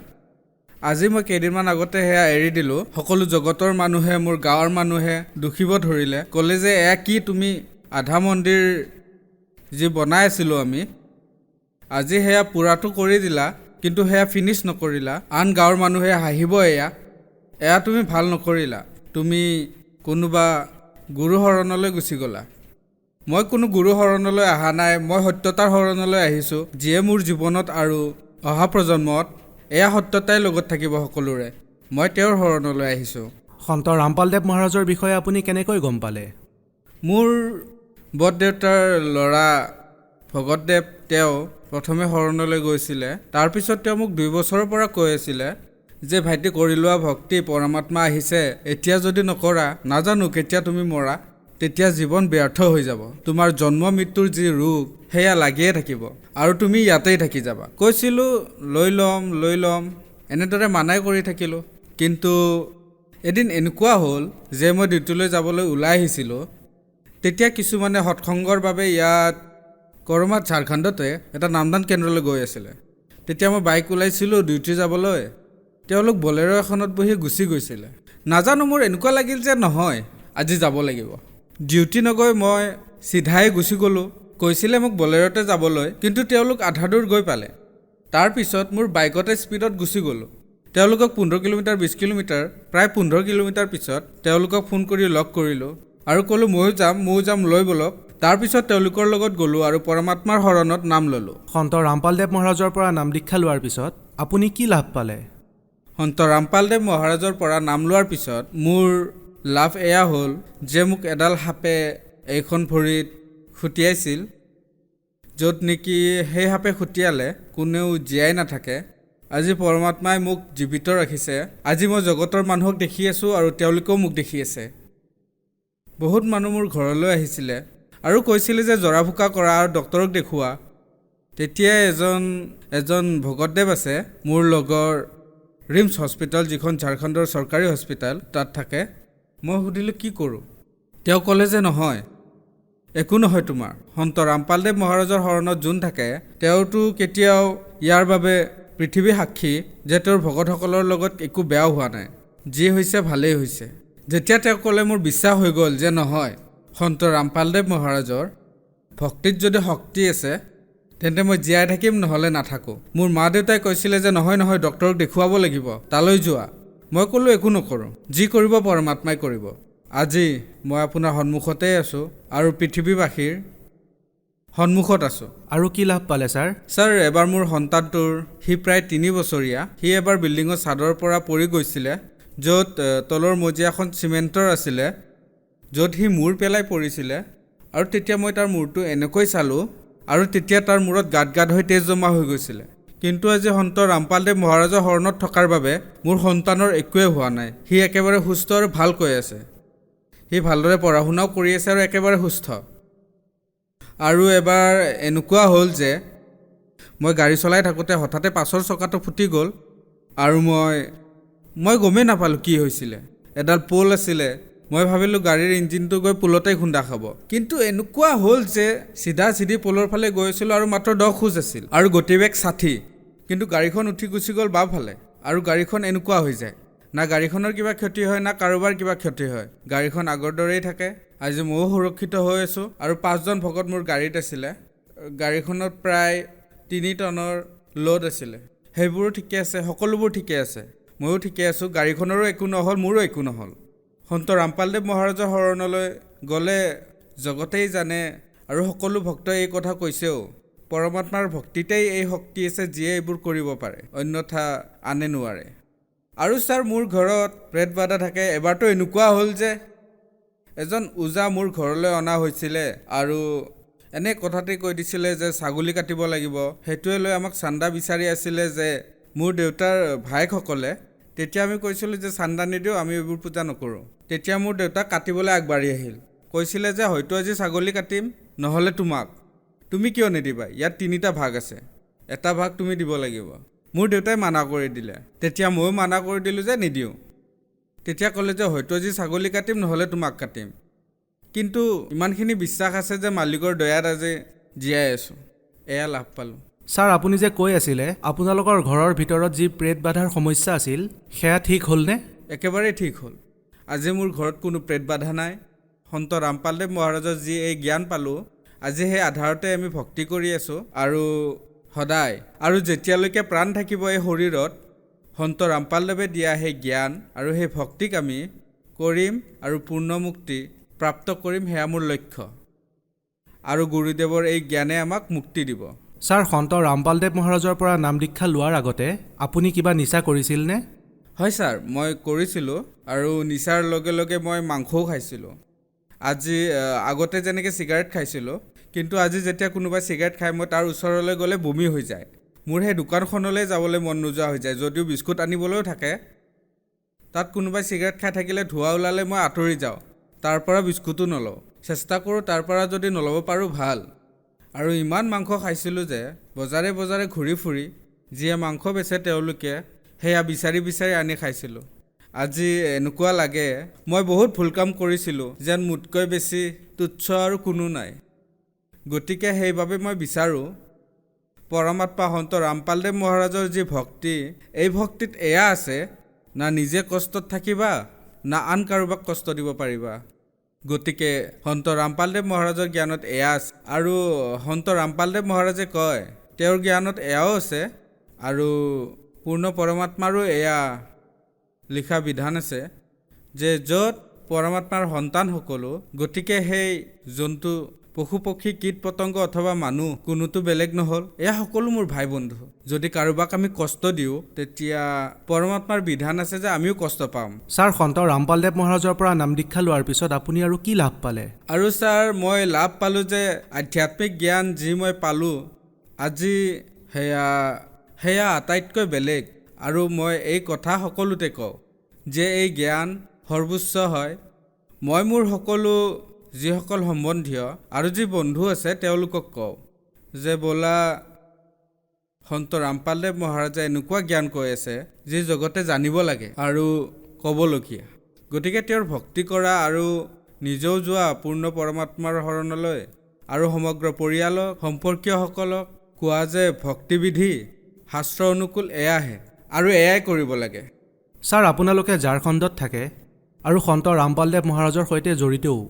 আজি মই কেইদিনমান আগতে সেয়া এৰি দিলোঁ। সকলো জগতৰ মানুহে, মোৰ গাঁৱৰ মানুহে দুখিব ধৰিলে, ক'লে যে এয়া কি তুমি আধা মন্দিৰ যি বনাই আছিলোঁ আমি, আজি সেয়া পূৰাটো কৰি দিলা, কিন্তু সেয়া ফিনিছ নকৰিলা। আন গাঁৱৰ মানুহে হাঁহিব, এয়া তুমি ভাল নকৰিলা, তুমি কোনোবা গুৰু শৰণলৈ গুচি গ'লা। মই কোনো গুৰু শৰণলৈ অহা নাই, মই সত্যতাৰ শৰণলৈ আহিছোঁ, যিয়ে মোৰ জীৱনত আৰু অহা প্ৰজন্মত এয়া সত্যতাই লগত থাকিব সকলোৰে। মই তেওঁৰ শৰণলৈ আহিছোঁ। সন্ত ৰামপালদেৱ মহাৰাজৰ বিষয়ে আপুনি কেনেকৈ গম পালে? মোৰ বৰদেউতাৰ ল'ৰা ভগতদেৱ, তেওঁ প্ৰথমে শৰণলৈ গৈছিলে। তাৰপিছত তেওঁ মোক 2 বছৰৰ পৰা কৈ আছিলে যে ভাইটি কৰি লোৱা ভক্তি, পৰমাত্মা আহিছে, এতিয়া যদি নকৰা, নাজানো কেতিয়া তুমি মৰা, তেতিয়া জীৱন ব্যৰ্থ হৈ যাব। তোমাৰ জন্ম মৃত্যুৰ যি ৰোগ সেয়া লাগিয়ে থাকিব আৰু তুমি ইয়াতেই থাকি যাবা। কৈছিলোঁ লৈ ল'ম, এনেদৰে মানাই কৰি থাকিলোঁ। কিন্তু এদিন এনেকুৱা হ'ল যে মই ডিউটিলৈ যাবলৈ ওলাই আহিছিলোঁ। তেতিয়া কিছুমানে সৎসংগৰ বাবে ইয়াত কৰমাত ঝাৰখণ্ডতে এটা নামদান কেন্দ্ৰলৈ গৈ আছিলে। তেতিয়া মই বাইক ওলাইছিলোঁ ডিউটি যাবলৈ, তেওঁলোক বলেৰ' এখনত বহি গুচি গৈছিলে। নাজানো, মোৰ এনেকুৱা লাগিল যে নহয়, আজি যাব লাগিব। ডিউটি নগৈ মই চিধাই গুচি গ'লোঁ। কৈছিলে মোক বলেৰ'তে যাবলৈ, কিন্তু তেওঁলোক আধা দূৰ গৈ পালে। তাৰপিছত মোৰ বাইকতে স্পীডত গুচি গ'লোঁ। তেওঁলোকক 15 কিলোমিটাৰ 20 কিলোমিটাৰ প্ৰায় 15 কিলোমিটাৰ পিছত তেওঁলোকক ফোন কৰি লগ কৰিলোঁ আৰু ক'লোঁ ময়ো যাম, লৈ ব'লক। তাৰপিছত তেওঁলোকৰ লগত গ'লোঁ আৰু পৰমাত্মাৰ শৰণত নাম ল'লোঁ। সন্ত ৰামপালদেৱ মহাৰাজৰ পৰা নাম দীক্ষা লোৱাৰ পিছত আপুনি কি লাভ পালে? সন্ত ৰামপালদেৱ মহাৰাজৰ পৰা নাম লোৱাৰ পিছত মোৰ লাভ এয়া হ'ল যে মোক এডাল সাপে এইখন ভৰিত খুটিয়াইছিল, য'ত নেকি সেই সাপে খুটিয়ালে কোনেও জীয়াই নাথাকে। আজি পৰমাত্মাই মোক জীৱিত ৰাখিছে। আজি মই জগতৰ মানুহক দেখি আছোঁ আৰু তেওঁলোকেও মোক দেখি আছে। বহুত মানুহ মোৰ ঘৰলৈ আহিছিলে আৰু কৈছিলে যে জৰা ফুকা কৰা আৰু ডক্তৰক দেখুওৱা। তেতিয়াই এজন ভগতদেৱ আছে মোৰ লগৰ, ৰিমছ হস্পিটেল, যিখন ঝাৰখণ্ডৰ চৰকাৰী হস্পিটেল, তাত থাকে। মই সুধিলোঁ কি কৰোঁ? তেওঁ ক'লে যে নহয়, একো নহয় তোমাৰ। সন্ত ৰামপালদেৱ মহাৰাজৰ শৰণত যোন থাকে তেওঁতো কেতিয়াও ইয়াৰ বাবে পৃথিৱী সাক্ষী যে তেওঁৰ ভকতসকলৰ লগত একো বেয়া হোৱা নাই, যি হৈছে ভালেই হৈছে। যেতিয়া তেওঁ ক'লে মোৰ বিশ্বাস হৈ গ'ল যে নহয়, সন্ত ৰামপালদেৱ মহাৰাজৰ ভক্তিত যদি শক্তি আছে তেন্তে মই জীয়াই থাকিম, নহ'লে নাথাকোঁ। মোৰ মা দেউতাই কৈছিলে যে নহয় নহয় ডক্তৰক দেখুৱাব লাগিব, তালৈ যোৱা। মই ক'লোঁ একো নকৰোঁ, যি কৰিব পৰমাত্মাই কৰিব। আজি মই আপোনাৰ সন্মুখতেই আছোঁ আৰু পৃথিৱীবাসীৰ সন্মুখত আছোঁ। আৰু কি লাভ পালে ছাৰ? ছাৰ, এবাৰ মোৰ সন্তানটোৰ সি প্ৰায় 3 বছৰীয়া, সি এবাৰ বিল্ডিঙৰ ছাদৰ পৰা পৰি গৈছিলে, য'ত তলৰ মজিয়াখন চিমেণ্টৰ আছিলে, য'ত সি মূৰ পেলাই পৰিছিলে। আৰু তেতিয়া মই তাৰ মূৰটো এনেকৈ চালোঁ আৰু তেতিয়া তাৰ মূৰত গাঁত গাঁত হৈ তেজ জমা হৈ গৈছিলে। কিন্তু আজি সন্ত ৰামপালদেৱ মহাৰাজৰ শৰণত থকাৰ বাবে মোৰ সন্তানৰ একোৱেই হোৱা নাই। সি একেবাৰে সুস্থ আৰু ভালকৈ আছে। সি ভালদৰে পঢ়া শুনাও কৰি আছে আৰু একেবাৰে সুস্থ। আৰু এবাৰ এনেকুৱা হ'ল যে মই গাড়ী চলাই থাকোঁতে হঠাতে পাছৰ চকাটো ফুটি গ'ল আৰু মই গমেই নাপালোঁ কি হৈছিলে। এডাল পোল আছিলে, মই ভাবিলোঁ গাড়ীৰ ইঞ্জিনটো গৈ পোলতেই খুন্দা খাব। কিন্তু এনেকুৱা হ'ল যে চিধা চিধি পোলৰ ফালে গৈ আছিলোঁ আৰু মাত্ৰ 10 খোজ আছিল আৰু গতিবেগ 60। কিন্তু গাড়ীখন উঠি গুচি গ'ল বাওঁফালে আৰু গাড়ীখন এনেকুৱা হৈ যায়, না গাড়ীখনৰ কিবা ক্ষতি হয় না কাৰোবাৰ কিবা ক্ষতি হয়। গাড়ীখন আগৰ দৰেই থাকে। আজি ময়ো সুৰক্ষিত হৈ আছোঁ আৰু 5জন ভকত মোৰ গাড়ীত আছিলে। গাড়ীখনত প্ৰায় 3 টনৰ লোড আছিলে। সেইবোৰো ঠিকে আছে, সকলোবোৰ ঠিকে আছে, ময়ো ঠিকে আছোঁ। গাড়ীখনৰো একো নহ'ল, মোৰো একো নহ'ল। সন্ত ৰামপালদেৱ মহাৰাজৰ শৰণলৈ গ'লে জগতেই জানে আৰু সকলো ভক্তই এই কথা কৈছেও, পৰমাত্মাৰ ভক্তিতেই এই শক্তি আছে যিয়ে এইবোৰ কৰিব পাৰে, অন্যথা আনে নোৱাৰে। আৰু ছাৰ, মোৰ ঘৰত প্ৰেত বাধা থাকে। এবাৰতো এনেকুৱা হ'ল যে এজন ওজা মোৰ ঘৰলৈ অনা হৈছিলে আৰু এনে কথাতেই কৈ দিছিলে যে ছাগলী কাটিব লাগিব। সেইটোৱে লৈ আমাক চান্দা বিচাৰি আছিলে যে মোৰ দেউতাৰ ভায়েকসকলে। তেতিয়া আমি কৈছিলোঁ যে চান্দা নিদিওঁ, আমি এইবোৰ পূজা নকৰোঁ। তেতিয়া মোৰ দেউতাক কাটিবলৈ আগবাঢ়ি আহিল, কৈছিলে যে হয়তো আজি ছাগলী কাটিম, নহ'লে তোমাক। তুমি কিয় নিদিবা? ইয়াত 3টা ভাগ আছে, এটা ভাগ তুমি দিব লাগিব। মোৰ দেউতাই মানা কৰি দিলে। তেতিয়া ময়ো মানা কৰি দিলোঁ যে নিদিওঁ। তেতিয়া ক'লে যে হয়তো আজি ছাগলী কাটিম, নহ'লে তোমাক কাটিম। কিন্তু ইমানখিনি বিশ্বাস আছে যে মালিকৰ দয়াত আজি জীয়াই আছোঁ, এয়া লাভ পালোঁ। ছাৰ, আপুনি যে কৈ আছিলে আপোনালোকৰ ঘৰৰ ভিতৰত যি প্ৰেত বাধাৰ সমস্যা আছিল, সেয়া ঠিক হ'লনে? একেবাৰেই ঠিক হ'ল। আজি মোৰ ঘৰত কোনো প্ৰেত বাধা নাই। সন্ত ৰামপালদেৱ মহাৰাজৰ যি এই জ্ঞান পালোঁ, আজি সেই আধাৰতে আমি ভক্তি কৰি আছোঁ আৰু সদায় আৰু যেতিয়ালৈকে প্ৰাণ থাকিব এই শৰীৰত, সন্ত ৰামপালদেৱে দিয়া সেই জ্ঞান আৰু সেই ভক্তিক আমি কৰিম আৰু পূৰ্ণ মুক্তি প্ৰাপ্ত কৰিম, সেয়া মোৰ লক্ষ্য। আৰু গুৰুদেৱৰ এই জ্ঞানে আমাক মুক্তি দিব। ছাৰ, সন্ত ৰামপালদেৱ মহাৰাজৰ পৰা নাম দীক্ষা লোৱাৰ আগতে আপুনি কিবা নিচা কৰিছিলনে? হয় ছাৰ, মই কৰিছিলোঁ আৰু নিচাৰ লগে লগে মই মাংসও খাইছিলোঁ। আজি আগতে যেনেকৈ চিগাৰেট খাইছিলোঁ, কিন্তু আজি যেতিয়া কোনোবাই চিগাৰেট খায় মই তাৰ ওচৰলৈ গ'লে বমি হৈ যায়। মোৰ সেই দোকানখনলৈ যাবলৈ মন নোযোৱা হৈ যায়। যদিও বিস্কুট আনিবলৈও থাকে, তাত কোনোবাই চিগাৰেট খাই থাকিলে ধোঁৱা ওলালে মই আঁতৰি যাওঁ, তাৰ পৰা বিস্কুটো নলওঁ। চেষ্টা কৰোঁ তাৰ পৰা যদি নল'ব পাৰোঁ ভাল। আৰু ইমান মাংস খাইছিলোঁ যে বজাৰে বজাৰে ঘূৰি ফুৰি যিয়ে মাংস বেচে তেওঁলোকে সেয়া বিচাৰি বিচাৰি আনি খাইছিলোঁ। আজি এনেকুৱা লাগে মই বহুত ভুল কাম কৰিছিলোঁ, যেন মোতকৈ বেছি তুচ্ছ আৰু কোনো নাই। গতিকে সেইবাবে মই বিচাৰোঁ পৰমাত্মা সন্ত ৰামপালদেৱ মহাৰাজৰ যি ভক্তি, এই ভক্তিত এয়া আছে, না নিজে কষ্টত থাকিবা না আন কাৰোবাক কষ্ট দিব পাৰিবা। গতিকে সন্ত ৰামপালদেৱ মহাৰাজৰ জ্ঞানত এয়া আছে। আৰু সন্ত ৰামপালদেৱ মহাৰাজে কয় তেওঁৰ জ্ঞানত এয়াও আছে আৰু পূৰ্ণ পৰমাত্মাৰো এয়া লিখা বিধান আছে যে য'ত পৰমাত্মাৰ সন্তান সকলো, গতিকে সেই জন্তু, পশু পক্ষী, কীট পতংগ অথবা মানুহ কোনোতো বেলেগ নহ'ল। এয়া সকলো মোৰ ভাই বন্ধু। যদি কাৰোবাক আমি কষ্ট দিওঁ তেতিয়া পৰমাত্মাৰ বিধান আছে যে আমিও কষ্ট পাম। ছাৰ, সন্ত ৰামপালদেৱ মহাৰাজৰ পৰা নাম দীক্ষা লোৱাৰ পিছত আপুনি আৰু কি লাভ পালে? আৰু ছাৰ, মই লাভ পালোঁ যে আধ্যাত্মিক জ্ঞান যি মই পালোঁ আজি সেয়া আটাইতকৈ বেলেগ। আৰু মই এই কথা সকলোতে কওঁ যে এই জ্ঞান সৰ্বোচ্চ হয়। মই মোৰ সকলো যিসকল সম্বন্ধীয় আৰু যি বন্ধু আছে তেওঁলোকক কওঁ যে ব'লা, সন্ত ৰামপালদেৱ মহাৰাজে এনেকুৱা জ্ঞান কৈ আছে যি জগতে জানিব লাগে আৰু ক'বলগীয়া। গতিকে তেওঁৰ ভক্তি কৰা আৰু নিজেও যোৱা পূৰ্ণ পৰমাত্মাৰ শৰণলৈ আৰু সমগ্ৰ পৰিয়ালক, সম্পৰ্কীয়সকলক কোৱা যে ভক্তিবিধি শাস্ত্ৰ অনুকূল এয়াহে আৰু এয়াই কৰিব লাগে। ছাৰ, আপোনালোকে ঝাৰখণ্ডত থাকে আৰু সন্ত ৰামপালদেৱ মহাৰাজৰ সৈতে জড়িতও,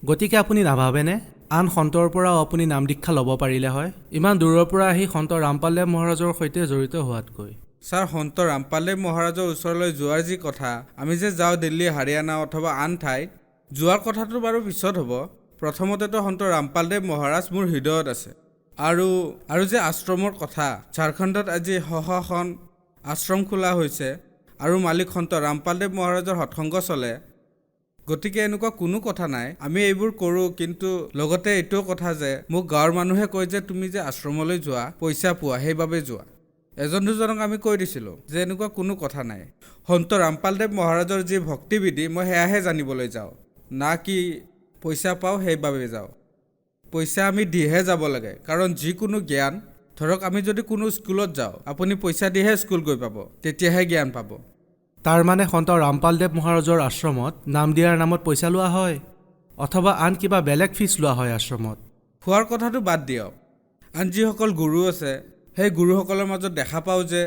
গতিকে আপুনি নাভাবেনে আন সন্তৰ পৰাও আপুনি নাম দীক্ষা ল'ব পাৰিলে হয়, ইমান দূৰৰ পৰা আহি সন্ত ৰামপালদেৱ মহাৰাজৰ সৈতে জড়িত হোৱাতকৈ? ছাৰ, সন্ত ৰামপালদেৱ মহাৰাজৰ ওচৰলৈ যোৱাৰ যি কথা, আমি যে যাওঁ দিল্লী, হাৰিয়ানা অথবা আন ঠাইত, যোৱাৰ কথাটো বাৰু পিছত হ'ব। প্ৰথমতেতো সন্ত ৰামপালদেৱ মহাৰাজ মোৰ হৃদয়ত আছে। আৰু যে আশ্ৰমৰ কথা, ঝাৰখণ্ডত আজি খন আশ্ৰম খোলা হৈছে আৰু মালিক সন্ত ৰামপালদেৱ মহাৰাজৰ সৎসংগ চলে। গতিকে এনেকুৱা কোনো কথা নাই, আমি এইবোৰ কৰোঁ। কিন্তু লগতে এইটোও কথা যে মোক গাঁৱৰ মানুহে কয় যে তুমি যে আশ্ৰমলৈ যোৱা পইচা পোৱা, সেইবাবে যোৱা। এজন দুজনক আমি কৈ দিছিলোঁ যে এনেকুৱা কোনো কথা নাই। সন্ত ৰামপালদেৱ মহাৰাজৰ যি ভক্তিবিধি, মই সেয়াহে জানিবলৈ যাওঁ, না কি পইচা পাওঁ সেইবাবে যাওঁ। পইচা আমি দিহে যাব লাগে, কাৰণ যিকোনো জ্ঞান, ধৰক আমি যদি কোনো স্কুলত যাওঁ, আপুনি পইচা দিহে স্কুল গৈ পাব, তেতিয়াহে জ্ঞান পাব। তাৰ মানে সন্ত ৰামপালদেৱ মহাৰাজৰ আশ্ৰমত নাম দিয়াৰ নামত পইচা লোৱা হয়, অথবা আন কিবা বেলেগ ফিজ লোৱা হয় আশ্ৰমত? খোৱাৰ কথাটো বাদ দিয়ক, আন যিসকল গুৰু আছে সেই গুৰুসকলৰ মাজত দেখা পাওঁ যে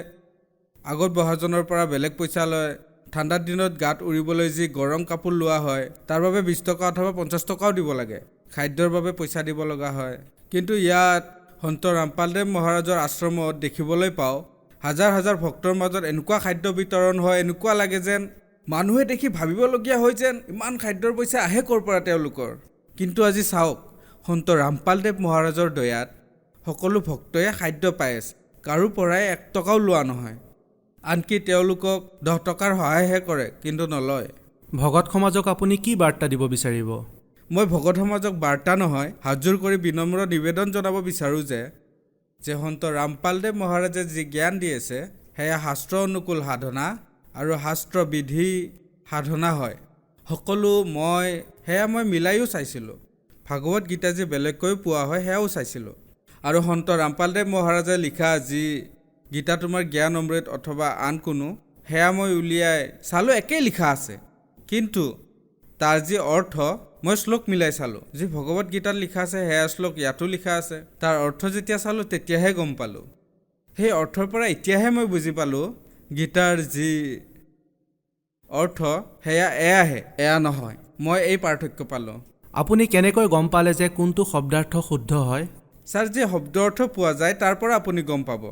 আগত বহাজনৰ পৰা বেলেগ পইচা লয়। ঠাণ্ডাৰ দিনত গাত উৰিবলৈ যি গৰম কাপোৰ লোৱা হয়, তাৰ বাবে 20 টকা অথবা 50 টকাও দিব লাগে। খাদ্যৰ বাবে পইচা দিব লগা হয়। কিন্তু ইয়াত সন্ত ৰামপালদেৱ মহাৰাজৰ আশ্ৰমত দেখিবলৈ পাওঁ, হাজাৰ হাজাৰ ভক্তৰ মাজত এনেকুৱা খাদ্য বিতৰণ হয়, এনেকুৱা লাগে যেন মানুহে দেখি ভাবিবলগীয়া হয় যেন ইমান খাদ্যৰ পইচা আহে ক'ৰ পৰা তেওঁলোকৰ। কিন্তু আজি চাওক, সন্ত ৰামপালদেৱ মহাৰাজৰ দয়াত সকলো ভক্তই খাদ্য পাই আছে, কাৰো পৰাই 1 টকাও লোৱা নহয়। আনকি তেওঁলোকক 10 টকাৰ সহায়হে কৰে, কিন্তু নলয়। ভগত সমাজক আপুনি কি বাৰ্তা দিব বিচাৰিব? মই ভগত সমাজক বাৰ্তা নহয়, হাতযোৰ কৰি বিনম্ৰ নিবেদন জনাব বিচাৰোঁ যে সন্ত ৰামপালদেৱ মহাৰাজে যি জ্ঞান দি আছে, সেয়া শাস্ত্ৰ অনুকূল সাধনা আৰু শাস্ত্ৰ বিধি সাধনা হয়। সকলো সেয়া মই মিলাইও চাইছিলোঁ। ভাগৱত গীতা যি বেলেগকৈ পোৱা হয় সেয়াও চাইছিলোঁ। আৰু সন্ত ৰামপালদেৱ মহাৰাজে লিখা যি গীতা তোমাৰ জ্ঞান অমৃত অথবা আন কোনো, সেয়া মই উলিয়াই চালোঁ, একেই লিখা আছে। কিন্তু তাৰ যি অৰ্থ, মই শ্লোক মিলাই চালোঁ। যি ভগৱত গীতাত লিখা আছে সেয়া শ্লোক ইয়াতো লিখা আছে। তাৰ অৰ্থ যেতিয়া চালোঁ তেতিয়াহে গম পালোঁ। সেই অৰ্থৰ পৰা এতিয়াহে মই বুজি পালোঁ গীতাৰ যি অৰ্থ সেয়া এয়াহে, এয়া নহয়। মই এই পাৰ্থক্য পালোঁ। আপুনি কেনেকৈ গম পালে যে কোনটো শব্দাৰ্থ শুদ্ধ হয়? ছাৰ, যি শব্দ অৰ্থ পোৱা যায় তাৰ পৰা আপুনি গম পাব।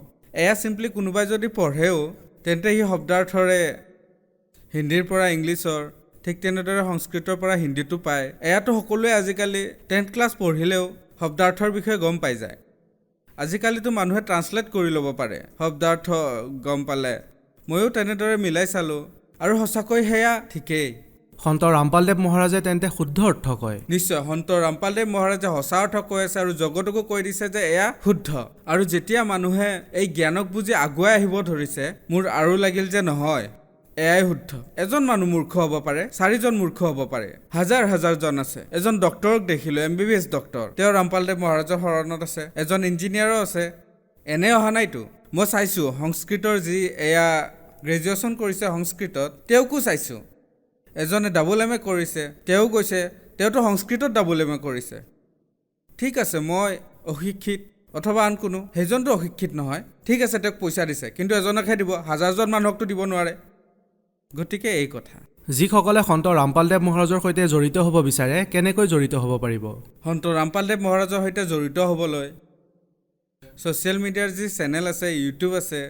এয়া চিম্পলি কোনোবাই যদি পঢ়েও, তেন্তে সেই শব্দাৰ্থৰে হিন্দীৰ পৰা ইংলিছৰ, ঠিক তেনেদৰে সংস্কৃতৰ পৰা হিন্দীটো পায়। এয়াতো সকলোৱে আজিকালি 10th ক্লাছ পঢ়িলেও শব্দাৰ্থৰ বিষয়ে গম পাই যায়। আজিকালিতো মানুহে ট্ৰান্সলেট কৰি ল'ব পাৰে শব্দাৰ্থ গম পালে। ময়ো তেনেদৰে মিলাই চালোঁ আৰু সঁচাকৈ সেয়া ঠিকেই। সন্ত ৰামপালদেৱ মহাৰাজে তেন্তে শুদ্ধ অৰ্থ কয়? নিশ্চয়, সন্ত ৰামপালদেৱ মহাৰাজে সঁচা অৰ্থ কৈ আছে আৰু জগতকো কৈ দিছে যে এয়া শুদ্ধ। আৰু যেতিয়া মানুহে এই জ্ঞানক বুজি আগুৱাই আহিব ধৰিছে, মোৰ আৰু লাগিল যে নহয়, এয়াই শুদ্ধ। এজন মানুহ মূৰ্খ হ'ব পাৰে, 4জন মূৰ্খ হ'ব পাৰে, হাজাৰ হাজাৰজন আছে। এজন ডক্টৰক দেখিলোঁ, MBBS ডক্টৰ, তেওঁ ৰামপালদেৱ মহাৰাজৰ শৰণত আছে। এজন ইঞ্জিনিয়াৰো আছে। এনে অহা নাইতো, মই চাইছোঁ সংস্কৃতৰ যি এয়া গ্ৰেজুৱেশ্যন কৰিছে সংস্কৃতত, তেওঁকো চাইছোঁ। এজনে MA কৰিছে, তেওঁ কৈছে তেওঁতো সংস্কৃতত MA কৰিছে। ঠিক আছে, মই অশিক্ষিত অথবা আন কোনো, সেইজনটো অশিক্ষিত নহয়। ঠিক আছে, তেওঁক পইচা দিছে, কিন্তু এজনকহে দিব, হাজাৰজন মানুহকতো দিব নোৱাৰে। গতিকে এই কথা। যিসকলে সন্ত ৰামপালদেৱ মহাৰাজৰ সৈতে জড়িত হ'ব বিচাৰে, কেনেকৈ জড়িত হ'ব পাৰিব? সন্ত ৰামপালদেৱ মহাৰাজৰ সৈতে জড়িত হ'বলৈ ছ'চিয়েল মিডিয়াৰ যি চেনেল আছে, ইউটিউব আছে,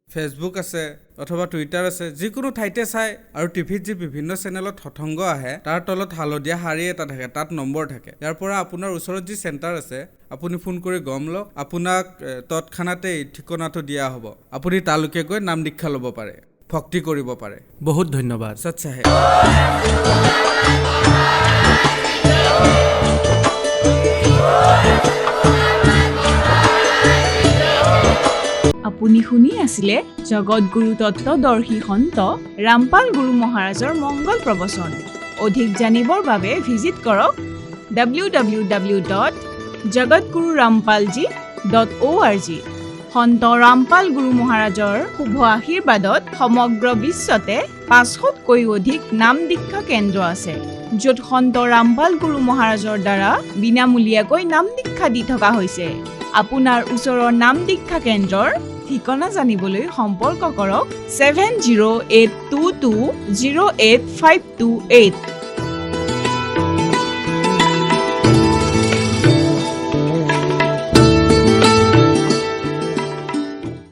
ফেচবুক আছে অথবা টুইটাৰ আছে, যিকোনো ঠাইতে চাই। আৰু টিভিত যি বিভিন্ন চেনেলত সৎসংগ আহে, তাৰ তলত হালধীয়া শাৰী এটা থাকে, তাত নম্বৰ থাকে। ইয়াৰ পৰা আপোনাৰ ওচৰত যি চেণ্টাৰ আছে, আপুনি ফোন কৰি গম লওক, আপোনাক তৎক্ষণাতে ঠিকনাটো দিয়া হ'ব। আপুনি তালৈকে গৈ নাম দীক্ষা ল'ব পাৰে, ভক্তি কৰিব পাৰে। বহুত ধন্যবাদ। সচ্চাহে। আপুনি শুনি আছিলে জগতগুৰু তত্ত্বদৰ্শী সন্ত ৰামপাল গুৰু মহাৰাজৰ মংগল প্ৰবচন। অধিক জানিবৰ বাবে ভিজিট কৰক www.jagatgururampalji.org। সন্ত ৰামপাল গুৰু মহাৰাজৰ শুভ আশীৰ্বাদত সমগ্ৰ বিশ্বতে 500তকৈও অধিক নাম দীক্ষা কেন্দ্ৰ আছে, য'ত সন্ত ৰামপাল গুৰু মহাৰাজৰ দ্বাৰা বিনামূলীয়াকৈ নাম দীক্ষা দি থকা হৈছে। আপোনাৰ ওচৰৰ নাম দীক্ষা কেন্দ্ৰৰ ঠিকনা জানিবলৈ সম্পৰ্ক কৰক 7082208528।